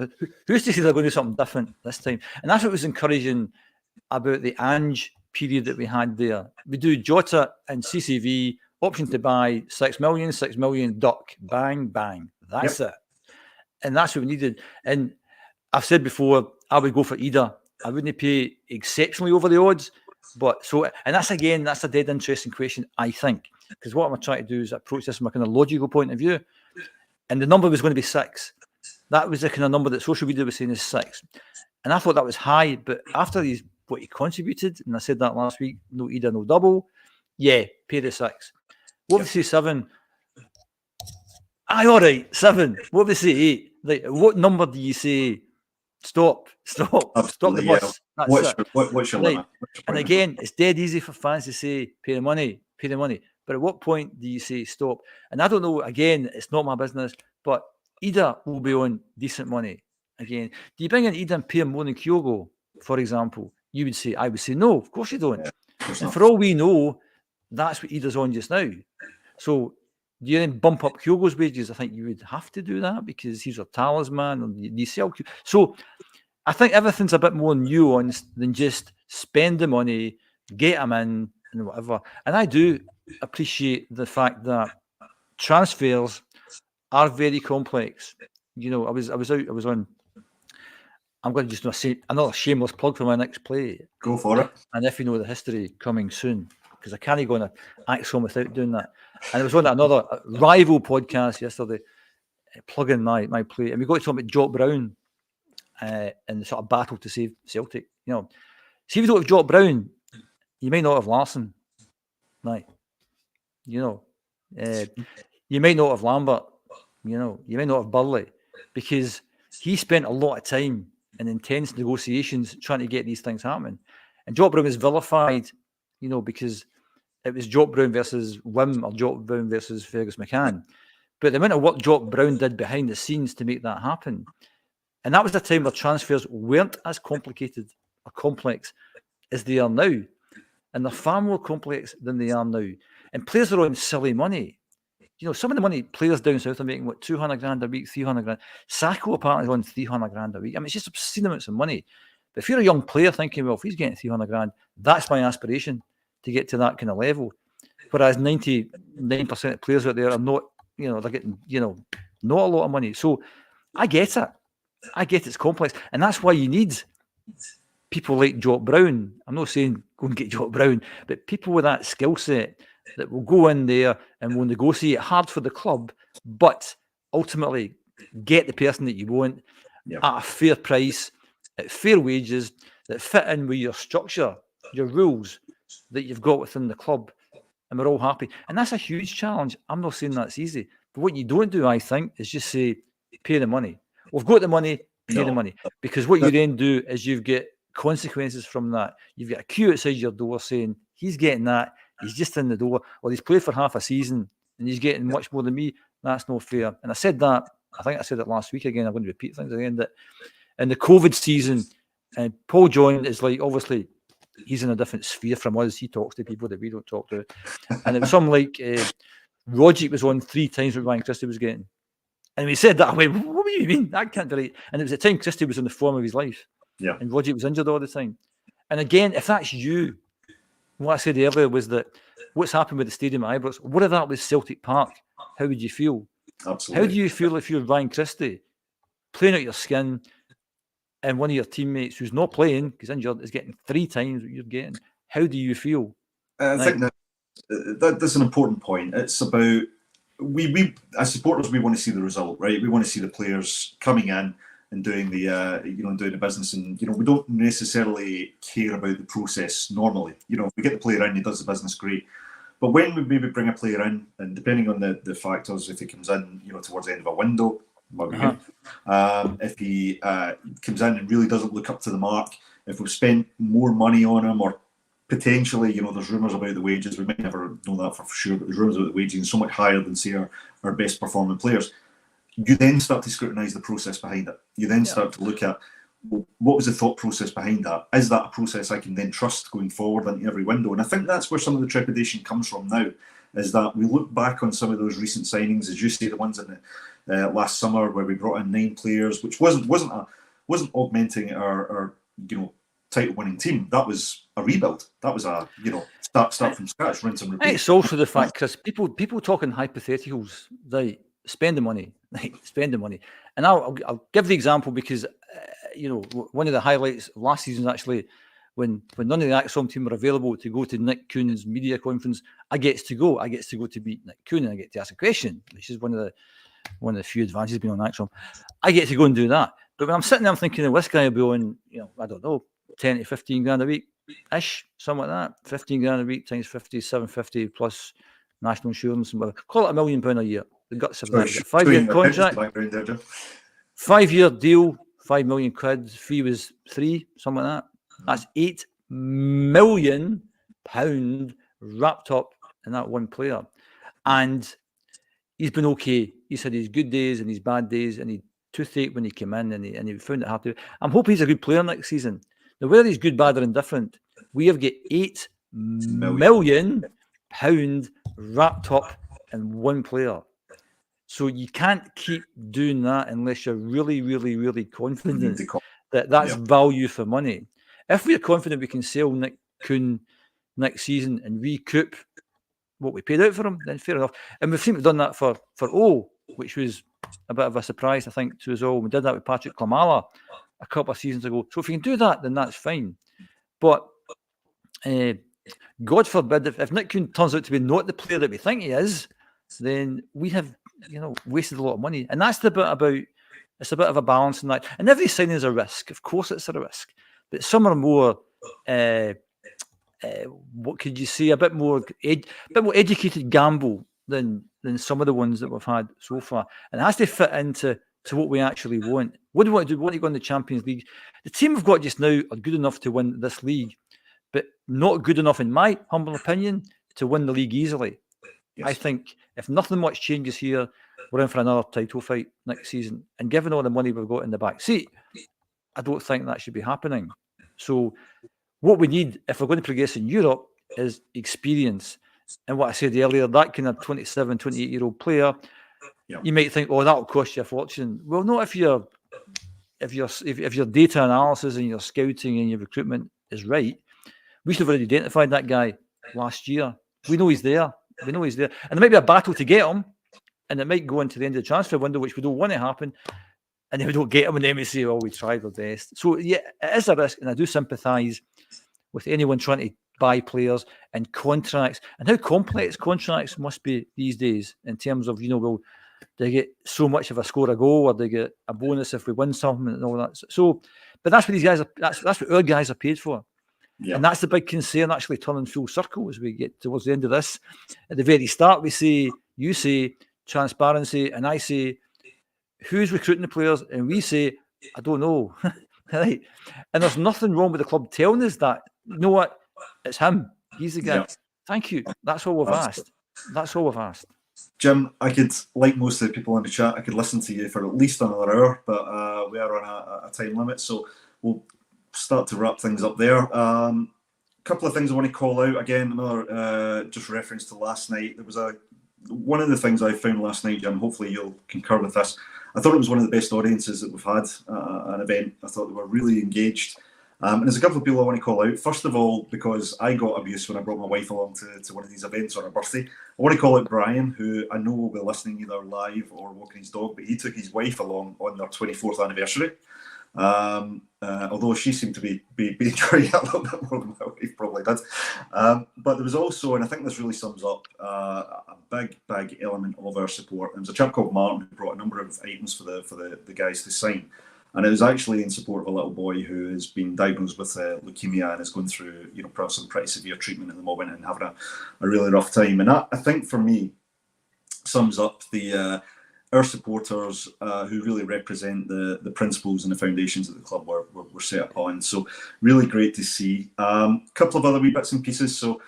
Who's to say they're going to do something different this time? And that's what was encouraging about the Ange period that we had there. We do Jota and CCV, option to buy 6 million, duck, bang, bang. That's it. And that's what we needed. And I've said before, I would go for either. I wouldn't pay exceptionally over the odds. And that's a dead interesting question, I think. Because what I'm trying to do is approach this from a kind of logical point of view. And the number was going to be 6. That was the kind of number that social media was saying is 6. And I thought that was high, but after what he contributed, and I said that last week, no Ida, no double, pay the 6. What if they say 7? All right, 7. What if they say 8? Like, what number do you say, stop the bus? What's your limit? And again, it's dead easy for fans to say, pay the money. But at what point do you say stop? And I don't know, again, it's not my business, but Ida will be on decent money. Again, do you bring in Ida and pay him more than Kyogo, for example? I would say no, of course you don't. And for all we know, that's what Ida's on just now. So do you then bump up Kyogo's wages? I think you would have to do that because he's a talisman and you sell. So I think everything's a bit more nuanced than just spend the money, get him in and whatever. And I do appreciate the fact that transfers are very complex. I was on. I'm going to just say another shameless plug for my next play. Go for it. And if you know the history, coming soon, because I can't go on an Acsom without doing that. And I was on another rival podcast yesterday, plugging my play, and we got to talk about Jock Brown and the sort of battle to save Celtic. See if you don't have Jock Brown, you may not have Larson. Right. You may not have Lambert. You may not have Burley, because he spent a lot of time in intense negotiations trying to get these things happening. And Jock Brown was vilified, because it was Jock Brown versus Wim or Jock Brown versus Fergus McCann. But the amount of work Jock Brown did behind the scenes to make that happen. And that was a time where transfers weren't as complicated or complex as they are now. And they're far more complex than they are now. And players are on silly money. Some of the money players down south are making, $200,000 a week, $300,000. Sacco apparently is on $300,000 a week. I mean, it's just obscene amounts of money. But if you're a young player thinking, well, if he's getting $300,000, that's my aspiration to get to that kind of level. Whereas 99% of players out there are not, they're getting, not a lot of money. So I get it. I get it's complex. And that's why you need people like Jock Brown. I'm not saying go and get Jock Brown, but people with that skill set that will go in there and will negotiate hard for the club, but ultimately get the person that you want at a fair price, at fair wages, that fit in with your structure, your rules that you've got within the club, and we're all happy. And that's a huge challenge. I'm not saying that's easy. But what you don't do, I think, is just say, pay the money. We've got the money, pay the money. Because what you then do is you've got consequences from that. You've got a queue outside your door saying, he's getting that, he's just in the door, or he's played for half a season and he's getting much more than me. That's not fair. And I said that, I think I said it last week again, I'm going to repeat things again, that in the COVID season, and Paul John is like, obviously, he's in a different sphere from us. He talks to people that we don't talk to. And it was something like Rogic was on 3 times what Ryan Christie was getting. And when he said that, I went, what do you mean? That can't be right. And it was the time Christie was in the form of his life. Yeah. And Rogic was injured all the time. And again, if that's you, what I said earlier was that what's happened with the stadium at Ibrox, what if that was Celtic Park? How would you feel? Absolutely. How do you feel if you're Ryan Christie, playing out your skin, and one of your teammates who's not playing because injured is getting 3 times what you're getting? How do you feel? I think that's an important point. It's about we as supporters, we want to see the result, right? We want to see the players coming in and doing the doing the business, and we don't necessarily care about the process normally. If we get the player in, he does the business, great. But when we maybe bring a player in, and depending on the factors, if he comes in, towards the end of a window, might be good. If he comes in and really doesn't look up to the mark, if we've spent more money on him, or potentially, there's rumours about the wages. We might never know that for sure, but there's rumours about the wages so much higher than, say, our best performing players. You then start to scrutinise the process behind it. You then start to look at, well, what was the thought process behind that? Is that a process I can then trust going forward into every window? And I think that's where some of the trepidation comes from now, is that we look back on some of those recent signings, as you say, the ones in the last summer where we brought in 9 players, which wasn't augmenting our title-winning team. That was a rebuild. That was a start from scratch, rinse and repeat. It's also the fact, Chris, people talking hypotheticals, right? Spend the money, right? Spend the money. And I'll give the example because one of the highlights of last season actually, when none of the Acsom team were available to go to Nick Kuhn's media conference, I get to go to beat Nick Kuhn, and I get to ask a question, which is one of the few advantages of being on Acsom. I get to go and do that. But when I'm sitting there, I'm thinking, this guy will be on, I don't know, 10 to 15 grand a week ish, something like that. 15 grand a week times 50, 750 plus national insurance and whatever. Call it £1 million a year. They've got 5-year contract, 5-year deal, 5 million quid. Fee was 3, something like that. That's £8 million wrapped up in that one player. And he's been okay. He's had his good days and his bad days, and he toothache when he came in, and he found it hard to. I'm hoping he's a good player next season. Now, whether he's good, bad, or indifferent, we have got £8 million wrapped up in one player. So you can't keep doing that unless you're really, really, really confident that that's value for money. If we're confident we can sell Nick Kuhn next season and recoup what we paid out for him, then fair enough. And we've seen we've done that for O, which was a bit of a surprise, I think, to us all. We did that with Patrick Klamala a couple of seasons ago. So if we can do that, then that's fine. But God forbid, if Nick Kuhn turns out to be not the player that we think he is, then we have wasted a lot of money. And that's the bit about, it's a bit of a balance in that. And every signing is a risk. Of course it's a risk. But some are more, what could you say, a bit more educated gamble than some of the ones that we've had so far. And it has to fit into what we actually want. What do we want to do? We want to go in the Champions League. The team we've got just now are good enough to win this league, but not good enough, in my humble opinion, to win the league easily. Yes. I think if nothing much changes here, we're in for another title fight next season. And given all the money we've got in the back seat, I don't think that should be happening. So what we need, if we're going to progress in Europe, is experience. And what I said earlier, that kind of 27, 28-year-old player, you might think, that'll cost you a fortune. Well, not if your data analysis and your scouting and your recruitment is right. We should have already identified that guy last year. We know he's there. We know he's there. And there might be a battle to get him, and it might go into the end of the transfer window, which we don't want to happen. And then we don't get him, and then we say, we tried our best. So, yeah, it is a risk, and I do sympathise with anyone trying to buy players and contracts, and how complex contracts must be these days in terms of, they get so much if I score a goal, or they get a bonus if we win something and all that. So, but that's what these guys are, that's what our guys are paid for. Yeah. And that's the big concern, actually turning full circle as we get towards the end of this. At the very start, you say, transparency, and I say, who's recruiting the players? And we say, I don't know. Right? And there's nothing wrong with the club telling us that. You know what? It's him. He's the guy. Yeah. Thank you. That's all we've asked. That's all we've asked. Jim, I could, like most of the people in the chat, I could listen to you for at least another hour, but we are on a time limit, so we'll start to wrap things up there. Couple of things I want to call out. Again, another just reference to last night. There was one of the things I found last night, Jim, hopefully you'll concur with this. I thought it was one of the best audiences that we've had at an event. I thought they were really engaged. And there's a couple of people I want to call out. First of all, because I got abuse when I brought my wife along to one of these events on her birthday. I want to call out Brian, who I know will be listening either live or walking his dog, but he took his wife along on their 24th anniversary. Although she seemed to be enjoying it a little bit more than my wife probably did. But there was also, and I think this really sums up a big element of our support. There was a chap called Martin who brought a number of items for the guys to sign. And it was actually in support of a little boy who has been diagnosed with leukemia and is going through, some pretty severe treatment at the moment and having a really rough time. And that, I think, for me, sums up our supporters who really represent the principles and the foundations that the club were set upon. So really great to see. A couple of other wee bits and pieces. So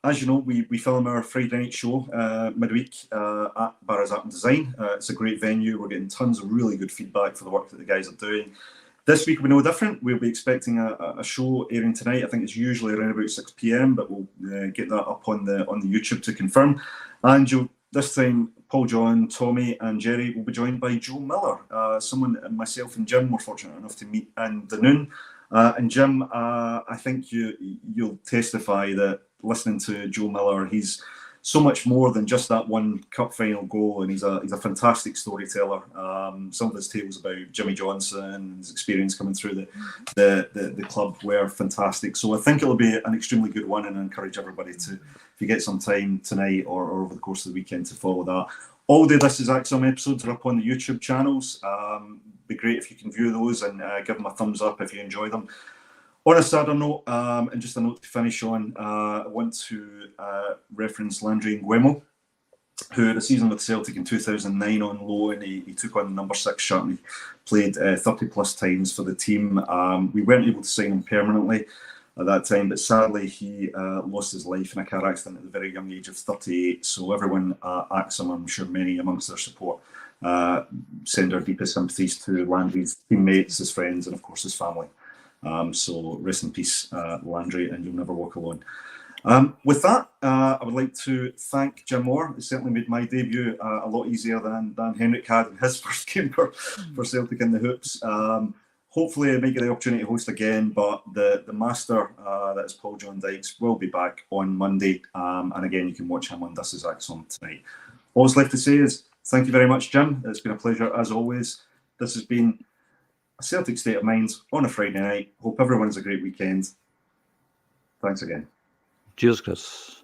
as you know, we film our Friday night show midweek at Barra's Art and Design. It's a great venue. We're getting tons of really good feedback for the work that the guys are doing. This week will be no different. We'll be expecting a show airing tonight. I think it's usually around about 6 p.m, but we'll get that up on the YouTube to confirm. And this time, Paul John, Tommy and Jerry will be joined by Joe Miller, someone myself and Jim were fortunate enough to meet in the noon. And Jim, I think you'll testify that listening to Joe Miller, he's so much more than just that one cup final goal, and he's a fantastic storyteller. Some of his tales about Jimmy Johnson and his experience coming through the club were fantastic. So I think it'll be an extremely good one, and I encourage everybody to, if you get some time tonight or over the course of the weekend, to follow that. All the This Is Acsom episodes are up on the YouTube channels. Be great if you can view those and give them a thumbs up if you enjoy them. On a sadder note, and just a note to finish on, I want to reference Landry Nguemo, who had a season with Celtic in 2009 on loan. He took on the number 6 shirt and he played 30 plus times for the team. We weren't able to sign him permanently at that time, but sadly he lost his life in a car accident at the very young age of 38. So everyone at Acsom, I'm sure many amongst their support, send our deepest sympathies to Landry's teammates, his friends, and of course his family. So rest in peace, Landry, and you'll never walk alone. With that, I would like to thank Jim Moore. It certainly made my debut a lot easier than Henrik had in his first game for Celtic in the Hoops. Hopefully I might get the opportunity to host again, but the master, that is Paul John Dykes, will be back on Monday. And again, you can watch him on This Is Acsom tonight. All that's left to say is thank you very much, Jim. It's been a pleasure as always. This has been a Celtic State of Mind on a Friday night. Hope everyone has a great weekend. Thanks again. Cheers, Chris.